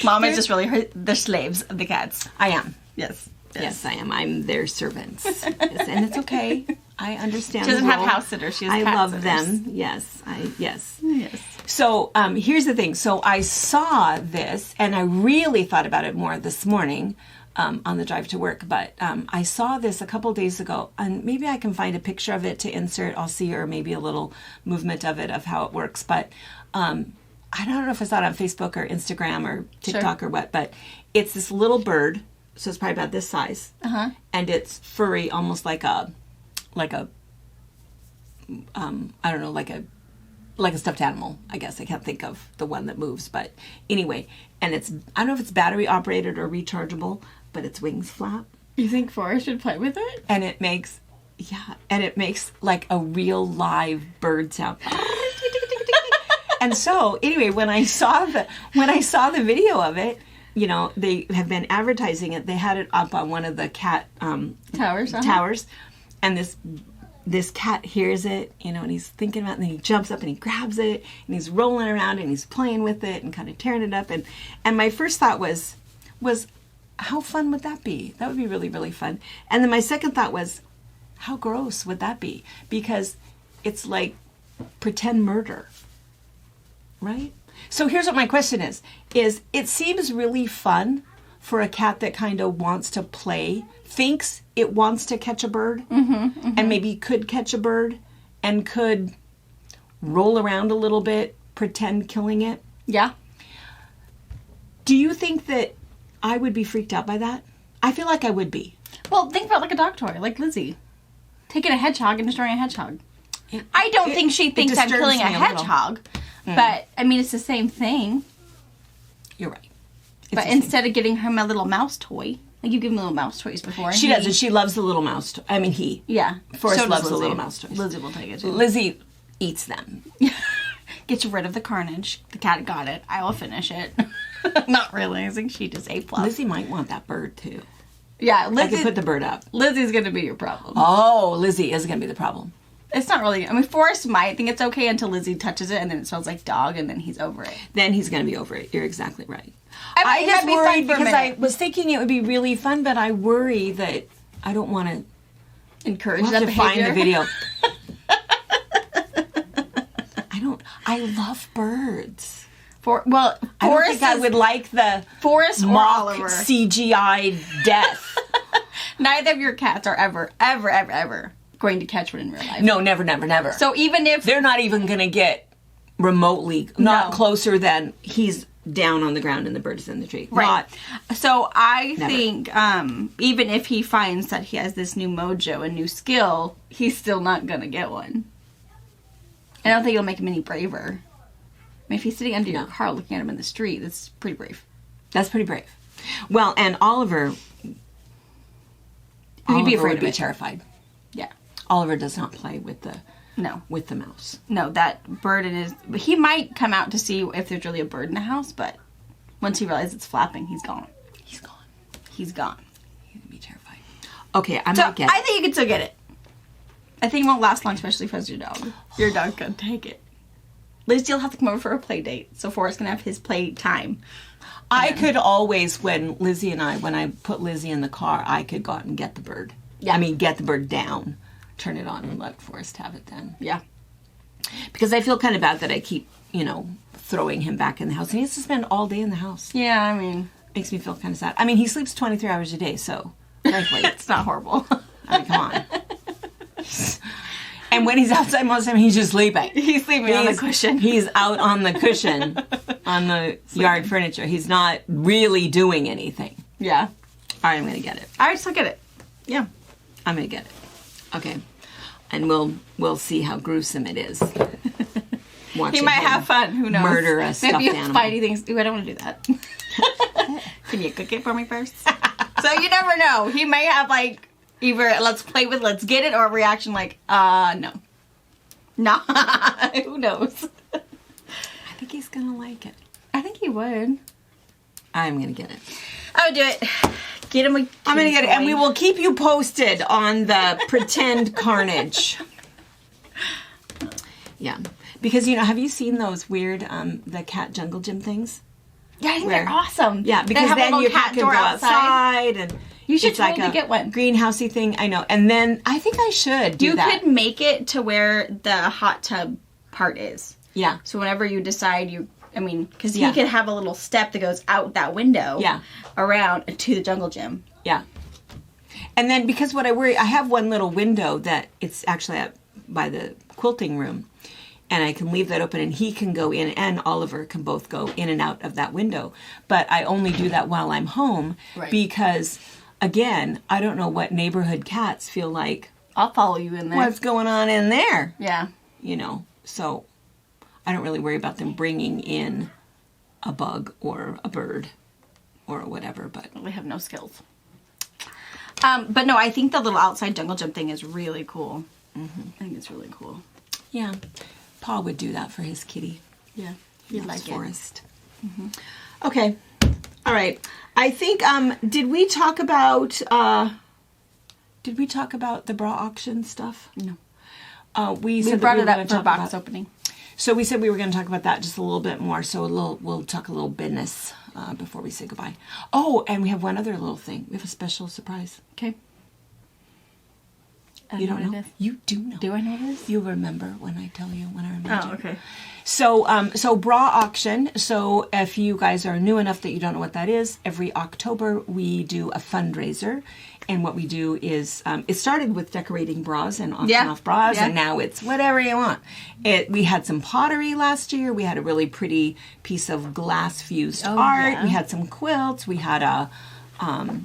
Mom is just really the slaves of the cats. I am. Yes. Yes, I am. I'm their servants. Yes, and it's okay. I understand. She doesn't the have role. house sitters. She has I cat love sitters. them. Yes. Yes. Yes. So here's the thing. So I saw this, and I really thought about it more this morning on the drive to work. But I saw this a couple days ago, and maybe I can find a picture of it to insert. I'll see, or maybe a little movement of it of how it works. But I don't know if I saw it on Facebook or Instagram or TikTok or what. But it's this little bird. So it's probably about this size, and it's furry, almost like a I don't know, like a stuffed animal. I guess I can't think of the one that moves, but anyway, and it's, I don't know if it's battery operated or rechargeable, but its wings flap, You think Forrest should play with it? and it makes like a real live bird sound. And so anyway, when I saw the video of it. You know, they have been advertising it. They had it up on one of the cat Towers. And this cat hears it, you know, and he's thinking about it, and then he jumps up and he grabs it, and he's rolling around and he's playing with it and kind of tearing it up. And my first thought was how fun would that be? That would be really, really fun. And then my second thought was, how gross would that be? Because it's like pretend murder, right? So here's what my question is it seems really fun for a cat that kind of wants to play, thinks it wants to catch a bird, and maybe could catch a bird, and could roll around a little bit, pretend killing it. Yeah. Do you think that I would be freaked out by that? I feel like I would be. Well, think about like a dog toy, like Lizzie. Taking a hedgehog and destroying a hedgehog. I don't think she thinks I'm disturbs killing a me a little. hedgehog. But, I mean, it's the same thing. You're right. But instead of getting him a little mouse toy, like you give him little mouse toys before. She does, and she loves the little mouse toy. I mean, he. Yeah. Forrest So does loves the Lizzie. little mouse toys. Lizzie will take it too. Lizzie eats them. Get rid of the carnage. The cat got it. I will finish it. Not realizing she just ate plus. Lizzie might want that bird, too. Yeah, I Lizzie, could put the bird up. Lizzie's going to be your problem. Oh, Lizzie is going to be the problem. It's not really. I mean, Forrest might think it's okay until Lizzie touches it, and then it smells like dog, and then he's over it. Then he's going to be over it. You're exactly right. I just might be fun worried for a because I minute. was thinking it would be really fun, but I worry that I don't want to. Encourage We'll that have to find the behavior. video. I love birds. Well, I don't Forrest think I would like the Forrest or mock Oliver. CGI death. Neither of your cats are ever going to catch one in real life. No, never, never, never. So even if They're not even going to get remotely, not No. closer than he's down on the ground and the bird is in the tree. right, so I Never. think even if he finds that he has this new mojo and new skill, he's still not going to get one. I don't think it'll make him any braver. I mean, if he's sitting under your car looking at him in the street, that's pretty brave. That's pretty brave. Well, and Oliver He'd be afraid would of be it. terrified. Yeah. Oliver does not play with the No. mouse. No, that bird in his... He might come out to see if there's really a bird in the house, but once he realizes it's flapping, he's gone. He's gone. He's gone. He's gonna be terrified. Okay, I So, might get I think you can still get it. I think it won't last long, especially if it's your dog. Your dog can take it. Lizzie will have to come over for a play date, so Forrest can have his play time. I could always, when I put Lizzie in the car, I could go out and get the bird. Yeah. I mean, get the bird down, turn it on, and let Forrest have it then. Yeah. Because I feel kind of bad that I keep, throwing him back in the house. And he has to spend all day in the house. Yeah, I mean... Makes me feel kind of sad. I mean, he sleeps 23 hours a day, so, frankly. It's not horrible. I mean, come on. And when he's outside most of the time, he's just sleeping. He's sleeping on the cushion. He's out on the cushion on the yard furniture. He's not really doing anything. Yeah. All right, I'm going to get it. I still get it. Yeah. I'm going to get it. Okay. And we'll see how gruesome it is. He Watching might him have fun. Who knows? murder a stuffed Maybe if animal. Spidey thinks, ooh, I don't want to do that. Can you cook it for me first? So you never know. He may have, Either let's play with, let's get it, or a reaction like, no. Nah. Who knows? I think he's going to like it. I think he would. I'm going to get it. I would do it. Get him a I'm going to get it. And we will keep you posted on the pretend carnage. Yeah. Because, have you seen those weird, the cat jungle gym things? Yeah, I think they're awesome. Yeah, because then your cat can go outside and you should it's totally like a get one. Greenhousey thing. I know. And then I think I should do that. You could make it to where the hot tub part is. Yeah. So whenever you decide because he could have a little step that goes out that window. Yeah. Around to the jungle gym. Yeah. And then because what I worry, I have one little window that it's actually up by the quilting room. And I can leave that open and he can go in and Oliver can both go in and out of that window. But I only do that while I'm home because, again, I don't know what neighborhood cats feel like. I'll follow you in there. What's going on in there? Yeah. So I don't really worry about them bringing in a bug or a bird or whatever. But they have no skills. But no, I think the little outside jungle gym thing is really cool. Mm-hmm. I think it's really cool. Yeah. Paul would do that for his kitty. Yeah. He'd like forest. Mm-hmm. Okay. All right. I think, did we talk about the bra auction stuff? No. We brought it up for box opening. So we said we were going to talk about that just a little bit more. So we'll talk a little business before we say goodbye. Oh, and we have one other little thing. We have a special surprise. Okay. You don't know? You do know. Do I know this? You'll remember when I tell you, when I remind you. Oh, okay. So bra auction. So if you guys are new enough that you don't know what that is, every October we do a fundraiser. And what we do is, it started with decorating bras and auction off bras, and now it's whatever you want. We had some pottery last year. We had a really pretty piece of glass fused art. Yeah. We had some quilts. We had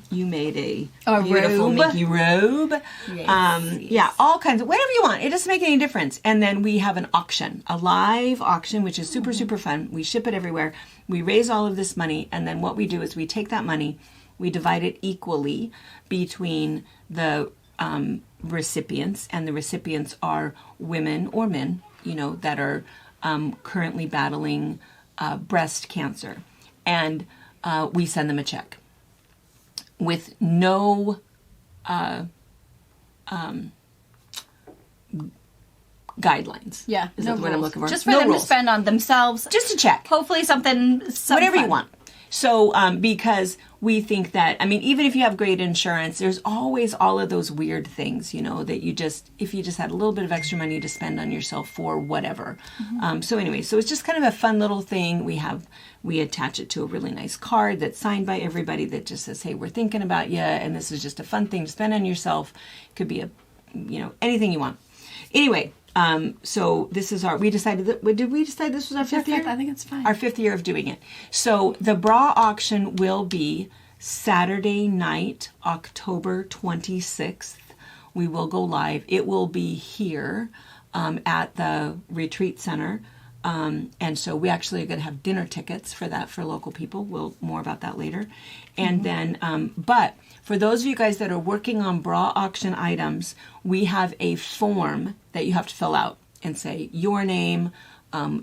you made a beautiful robe. Mickey robe. Yes, Yeah, all kinds of, whatever you want. It doesn't make any difference. And then we have an auction, a live auction, which is super, super fun. We ship it everywhere. We raise all of this money. And then what we do is we take that money, we divide it equally between the recipients. And the recipients are women or men, that are currently battling breast cancer. And we send them a check. With no guidelines. Yeah, is no what I'm looking for. Just for them to spend on themselves. Just a check. Hopefully something whatever fun. You want. So, because we think that, even if you have great insurance, there's always all of those weird things, that if you just had a little bit of extra money to spend on yourself for whatever. Mm-hmm. So it's just kind of a fun little thing. We attach it to a really nice card that's signed by everybody that just says, hey, we're thinking about you, and this is just a fun thing to spend on yourself. It could be anything you want. Anyway, so this is did we decide this was our fifth year? I think it's fine. Our 5th year of doing it. So the bra auction will be Saturday night, October 26th. We will go live. It will be here at the retreat center. And so we actually are going to have dinner tickets for that for local people. More about that later. And then, but for those of you guys that are working on bra auction items, we have a form that you have to fill out and say your name,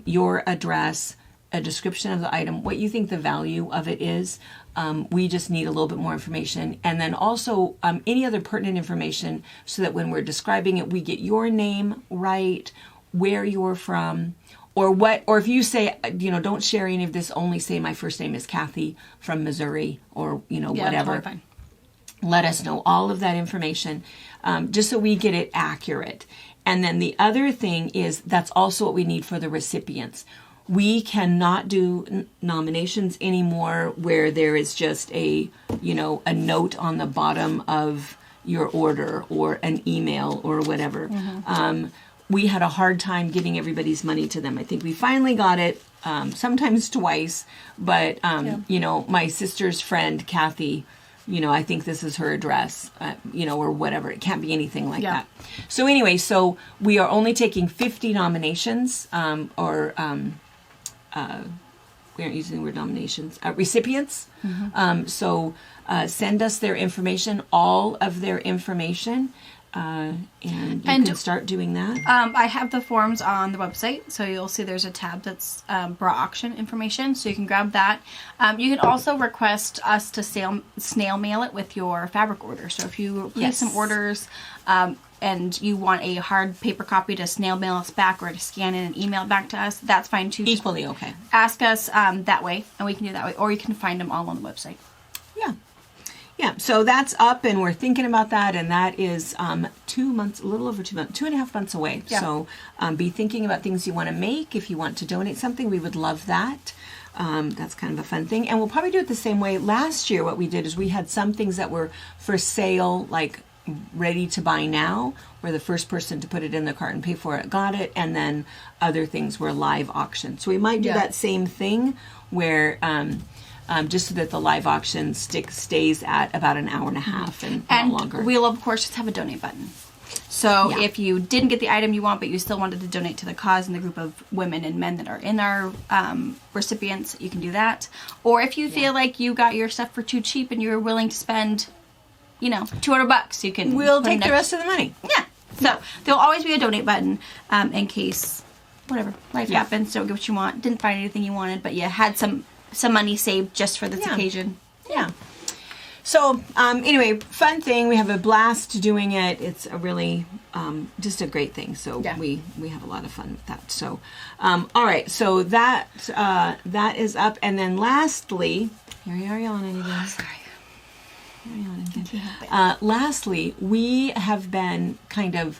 your address, a description of the item, what you think the value of it is. We just need a little bit more information. And then also any other pertinent information so that when we're describing it, we get your name right, where you're from, or if you say, don't share any of this, only say my first name is Kathy from Missouri, or, whatever. Totally fine. Let us know all of that information, just so we get it accurate. And then the other thing is that's also what we need for the recipients. We cannot do nominations anymore where there is just a note on the bottom of your order or an email or whatever. Mm-hmm. We had a hard time getting everybody's money to them. I think we finally got it, sometimes twice, but, my sister's friend, Kathy, I think this is her address, or whatever. It can't be anything like that. So anyway, we are only taking 50 nominations, we aren't using the word nominations, recipients. So send us their information, all of their information, and you can start doing that. I have the forms on the website, so you'll see there's a tab that's bra auction information, so you can grab that. You can also request us to snail mail it with your fabric order. So if you place some orders and you want a hard paper copy to snail mail us back or to scan in and email it back to us, that's fine too. Equally okay. Ask us that way, and we can do that way, or you can find them all on the website. Yeah. Yeah, so that's up, and we're thinking about that, and that is 2 months, a little over 2 months, 2.5 months away. Yeah. So be thinking about things you want to make. If you want to donate something, we would love that. That's kind of a fun thing. And we'll probably do it the same way. Last year, what we did is we had some things that were for sale, like ready to buy now, where the first person to put it in the cart and pay for it got it, and then other things were live auction. So we might do that same thing where... just so that the live auction stays at about an hour and a half and not longer. We'll, of course, just have a donate button. So if you didn't get the item you want, but you still wanted to donate to the cause and the group of women and men that are in our recipients, you can do that. Or if you feel like you got your stuff for too cheap and you're willing to spend, $200, you can... We'll take the rest of the money. Yeah. So there'll always be a donate button in case, whatever, life happens, don't get what you want, didn't find anything you wanted, but you had some money saved just for this occasion. Yeah. So, anyway, fun thing. We have a blast doing it. It's a really, just a great thing. So we have a lot of fun with that. So, all right. So that is up. And then lastly, here you are yawning again. Sorry. You're yawning again. Lastly, we have been kind of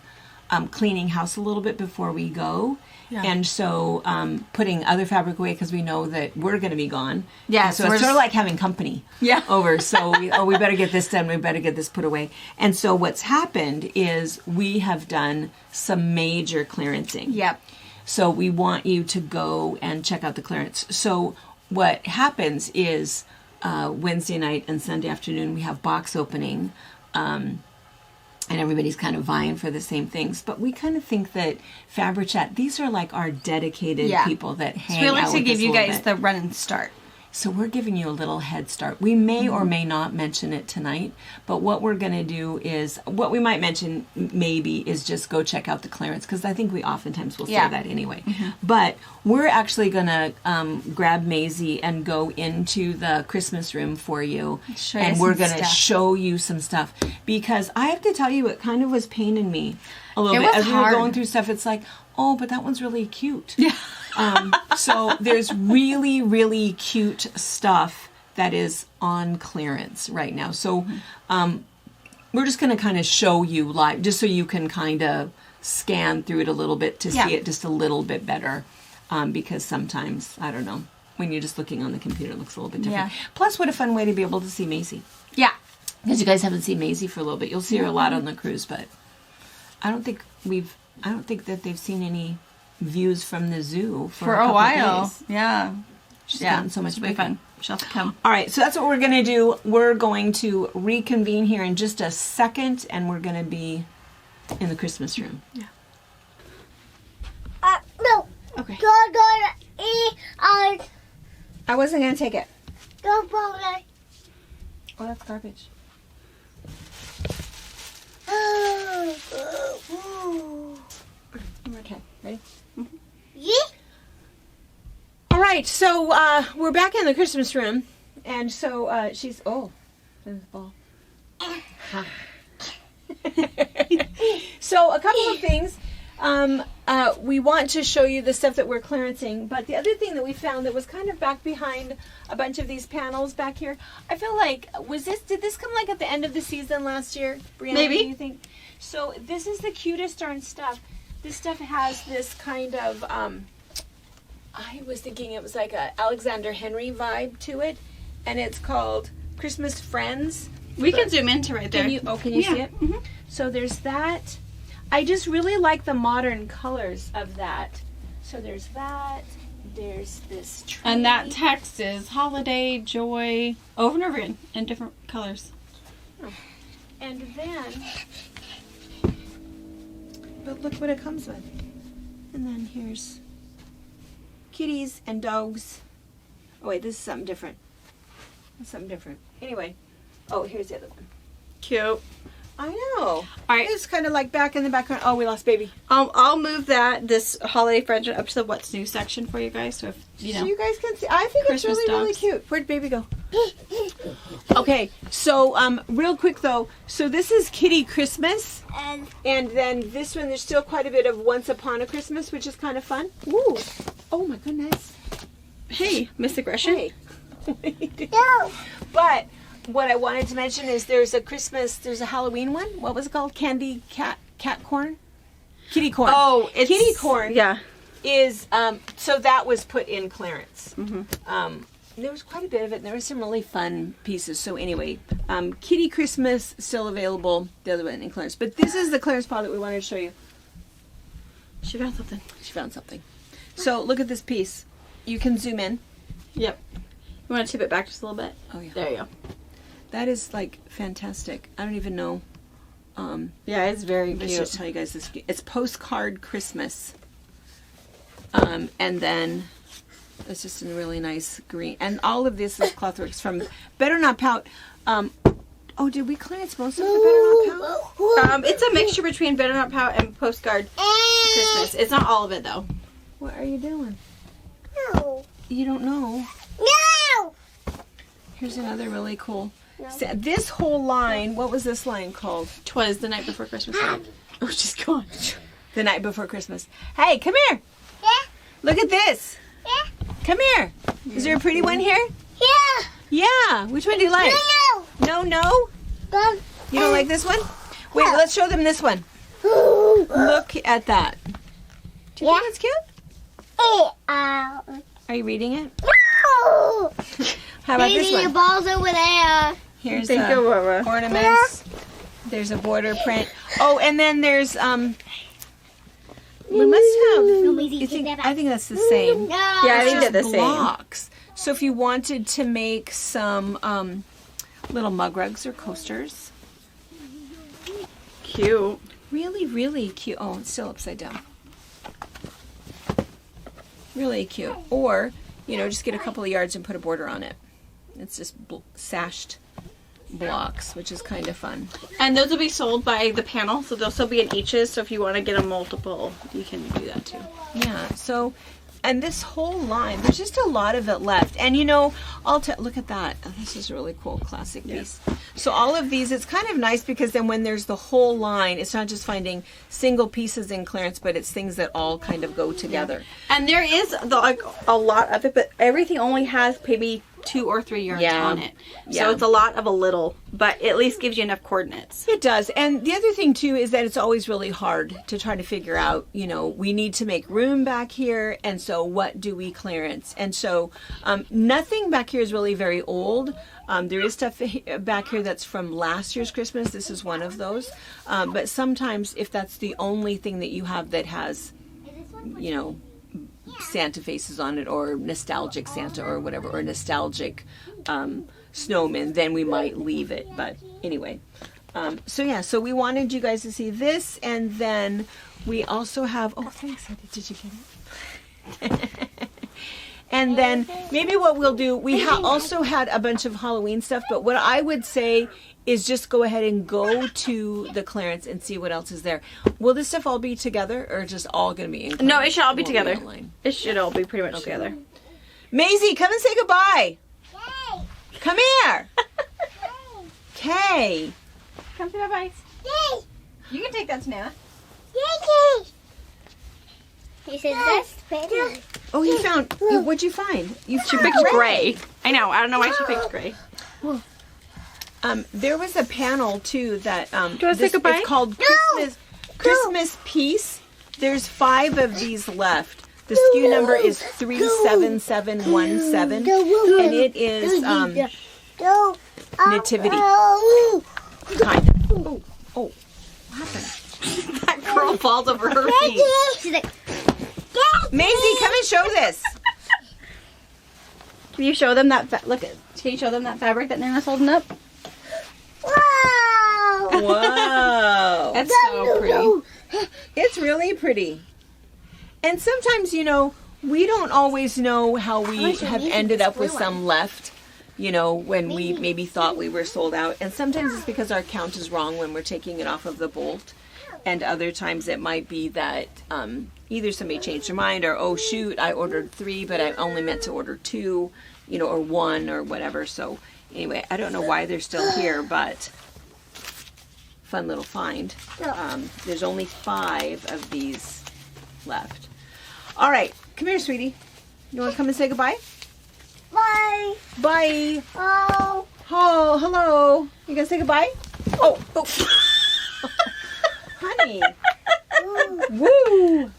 cleaning house a little bit before we go. Yeah. And so putting other fabric away because we know that we're going to be gone. Yeah. And so it's sort of like having company over. So we better get this done. We better get this put away. And so what's happened is we have done some major clearancing. Yep. So we want you to go and check out the clearance. So what happens is Wednesday night and Sunday afternoon we have box opening. And everybody's kind of vying for the same things. But we kind of think that FabriChat, these are like our dedicated people that hang out with us. So we like to give you guys the run and start. So we're giving you a little head start. We may or may not mention it tonight, but what we're going to do is, what we might mention maybe is just go check out the clearance, because I think we oftentimes will say that anyway. But we're actually going to grab Maisie and go into the Christmas room for you, and we're going to show you some stuff. Because I have to tell you, it kind of was paining me a little bit. As we were going through stuff, it's like, oh, but that one's really cute. Yeah. So there's really, really cute stuff that is on clearance right now. So we're just going to kind of show you live, just so you can kind of scan through it a little bit to see it just a little bit better. Because sometimes, I don't know, when you're just looking on the computer, it looks a little bit different. Yeah. Plus, what a fun way to be able to see Maisie. Yeah. Because you guys haven't seen Maisie for a little bit. You'll see her a lot on the cruise, but I don't think that they've seen any views from the zoo for a while. Days. Yeah. She's gotten so much bigger. Fun. She'll have to come. All right, so that's what we're going to do. We're going to reconvene here in just a second, and we're going to be in the Christmas room. Yeah. No. Okay. I wasn't going to take it. Oh, that's garbage. Okay, ready? Yeah. All right, so we're back in the Christmas room, and so she's there's the ball. So a couple of things. We want to show you the stuff that we're clearancing, but the other thing that we found that was kind of back behind a bunch of these panels back here, I feel like, did this come like at the end of the season last year, Brianna? Maybe. Do you think? So this is the cutest darn stuff. This stuff has this kind of, I was thinking it was like a Alexander Henry vibe to it, and it's called Christmas Friends. We can zoom into right there. Can you see it? Mm-hmm. So there's that. I just really like the modern colors of that. So there's that. There's this tree. And that text is holiday, joy, over and over again in different colors. Oh. And then, but look what it comes with. And then here's kitties and dogs Oh wait, this is something different. That's something different. Anyway. Oh, here's the other one. Cute. I know. All right. It's kind of like back in the background. Oh, we lost baby. I'll move this holiday furniture up to the what's new section for you guys. So if So you guys can see. I think Christmas it's really dogs. cute. Where'd baby go? Okay, so real quick though. So this is Kitty Christmas, and then this one there's still quite a bit of Once Upon a Christmas, which is kind of fun. Ooh. Oh my goodness. Hey, Miss Aggression. Hey. No. But what I wanted to mention is there's a Halloween one. What was it called? Candy cat corn? Kitty corn. Oh, it's kitty corn. Yeah. Is so that was put in clearance. There was quite a bit of it, and there were some really fun pieces. So anyway, Kitty Christmas still available. The other one in clearance, but this is the clearance pile that we wanted to show you. She found something. She found something. So look at this piece. You can zoom in. Yep. You want to tip it back just a little bit? Oh yeah. There you go. That is like fantastic. I don't even know. Yeah, it's very Let's cute. just tell you guys this. It's postcard Christmas. And then it's just in a really nice green. And all of this is Clothworks from Better Not Pout. Oh, did we clearance most of the Better Not Pout? It's a mixture between Better Not Pout and Postcard Christmas. It's not all of it though. What are you doing? No. You don't know. No. Here's another really cool. So this whole line, what was this line called? 'Twas the night before Christmas. Oh, she's gone. The Night Before Christmas. Hey, come here. Yeah. Look at this. Yeah. Come here. Is there a pretty one here? Yeah. Yeah. Which one do you like? No. No? No. You don't like this one? Wait, let's show them this one. Look at that. Do you think that's cute? Are you reading it? No. How about Baby, this your one? ball's over there. Here's Thank you, Aurora. ornaments. There's a border print. Oh, and then there's we must have. You think? I think that's the same. No. Yeah, I think they're the same. Blocks. So if you wanted to make some little mug rugs or coasters, Cute. really, really cute. Oh, it's still upside down. Really cute. Or, just get a couple of yards and put a border on it. It's just sashed blocks, which is kind of fun. And those will be sold by the panel, so they'll still be in eaches. So if you want to get a multiple, you can do that too. Yeah. So, and this whole line, there's just a lot of it left. And look at that. Oh, this is a really cool classic piece. So all of these, it's kind of nice because then when there's the whole line, it's not just finding single pieces in clearance, but it's things that all kind of go together. And there is a lot of it, but everything only has maybe 2 or 3 yards on it. So Yeah. it's a lot of a little, but it at least gives you enough coordinates. It does. And the other thing too is that it's always really hard to try to figure out, we need to make room back here, and so what do we clearance? And so nothing back here is really very old. There is stuff back here that's from last year's Christmas. This is one of those. But sometimes if that's the only thing that you have that has, Santa faces on it, or nostalgic Santa or whatever, or nostalgic snowman, then we might leave it. But anyway, so we wanted you guys to see this, and then we also have, oh thanks, did you get it? And then maybe what we'll do, we also had a bunch of Halloween stuff, but what I would say is just go ahead and go to the clearance and see what else is there. Will this stuff all be together, or just all going to be in clearance? No, it should all be Won't together. online? It should all be pretty much together. Maisie, come and say goodbye. Yay. Come here. Kay. Come to my bite. Yay. You can take that, Tanana. Yay. He said that's pretty. Oh, you found, what'd you find? She picked gray. I know. I don't know why she picked gray. There was a panel too that Do you want to say goodbye? It's called Christmas Piece. There's 5 of these left. The SKU number is 37717, and it is nativity kind of. Oh, what happened? That girl falls over her feet. She's like, Maisie, come and show this. Can you show them that? Can you show them that fabric that Nana's holding up? wow. Whoa. That's so pretty. It's really pretty. And sometimes, we don't always know how we wish we have used ended this up with blue some left, you know, when we maybe thought we were sold out. And sometimes it's because our count is wrong when we're taking it off of the bolt. And other times it might be that either somebody changed their mind or, oh shoot, I ordered 3, but I only meant to order 2, you know, or 1 or whatever. So anyway, I don't know why they're still here, but fun little find. There's only 5 of these left. All right, come here, sweetie. You want to come and say goodbye? Bye. Bye. Oh. Oh, hello. You gonna say goodbye? Oh. Honey. Woo.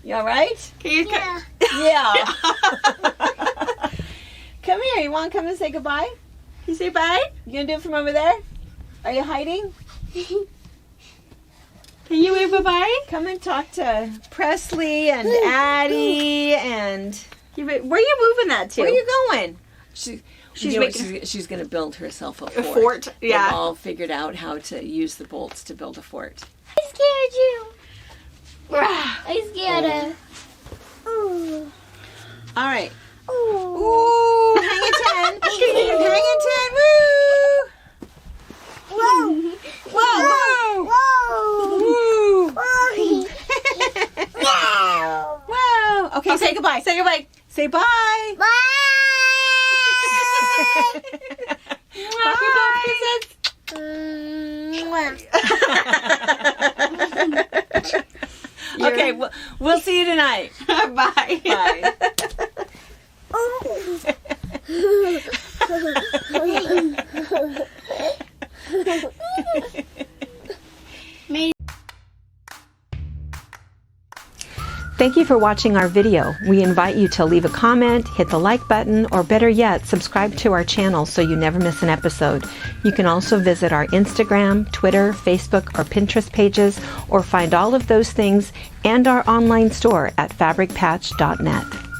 You all right? Can you Yeah. Yeah. Come here. You want to come and say goodbye? you say bye? You gonna do it from over there? Are you hiding? Can you wave bye-bye? Come and talk to Presley and Addie and... Where are you moving that to? Where are you going? She's making- she's going to build herself a A fort. fort, yeah. They've all figured out how to use the bolts to build a fort. I scared you. I scared her. Ooh. All right. Ooh. Ooh, hang a 10. Hang a 10. Woo! Whoa. Whoa, Whoa. Woo! Whoa. Whoa. Whoa! Okay, say goodbye. Say goodbye. Say bye. Bye. Okay, we'll see you tonight. Bye. Bye. Thank you for watching our video. We invite you to leave a comment, hit the like button, or better yet, subscribe to our channel so you never miss an episode. You can also visit our Instagram, Twitter, Facebook, or Pinterest pages, or find all of those things and our online store at FabricPatch.net.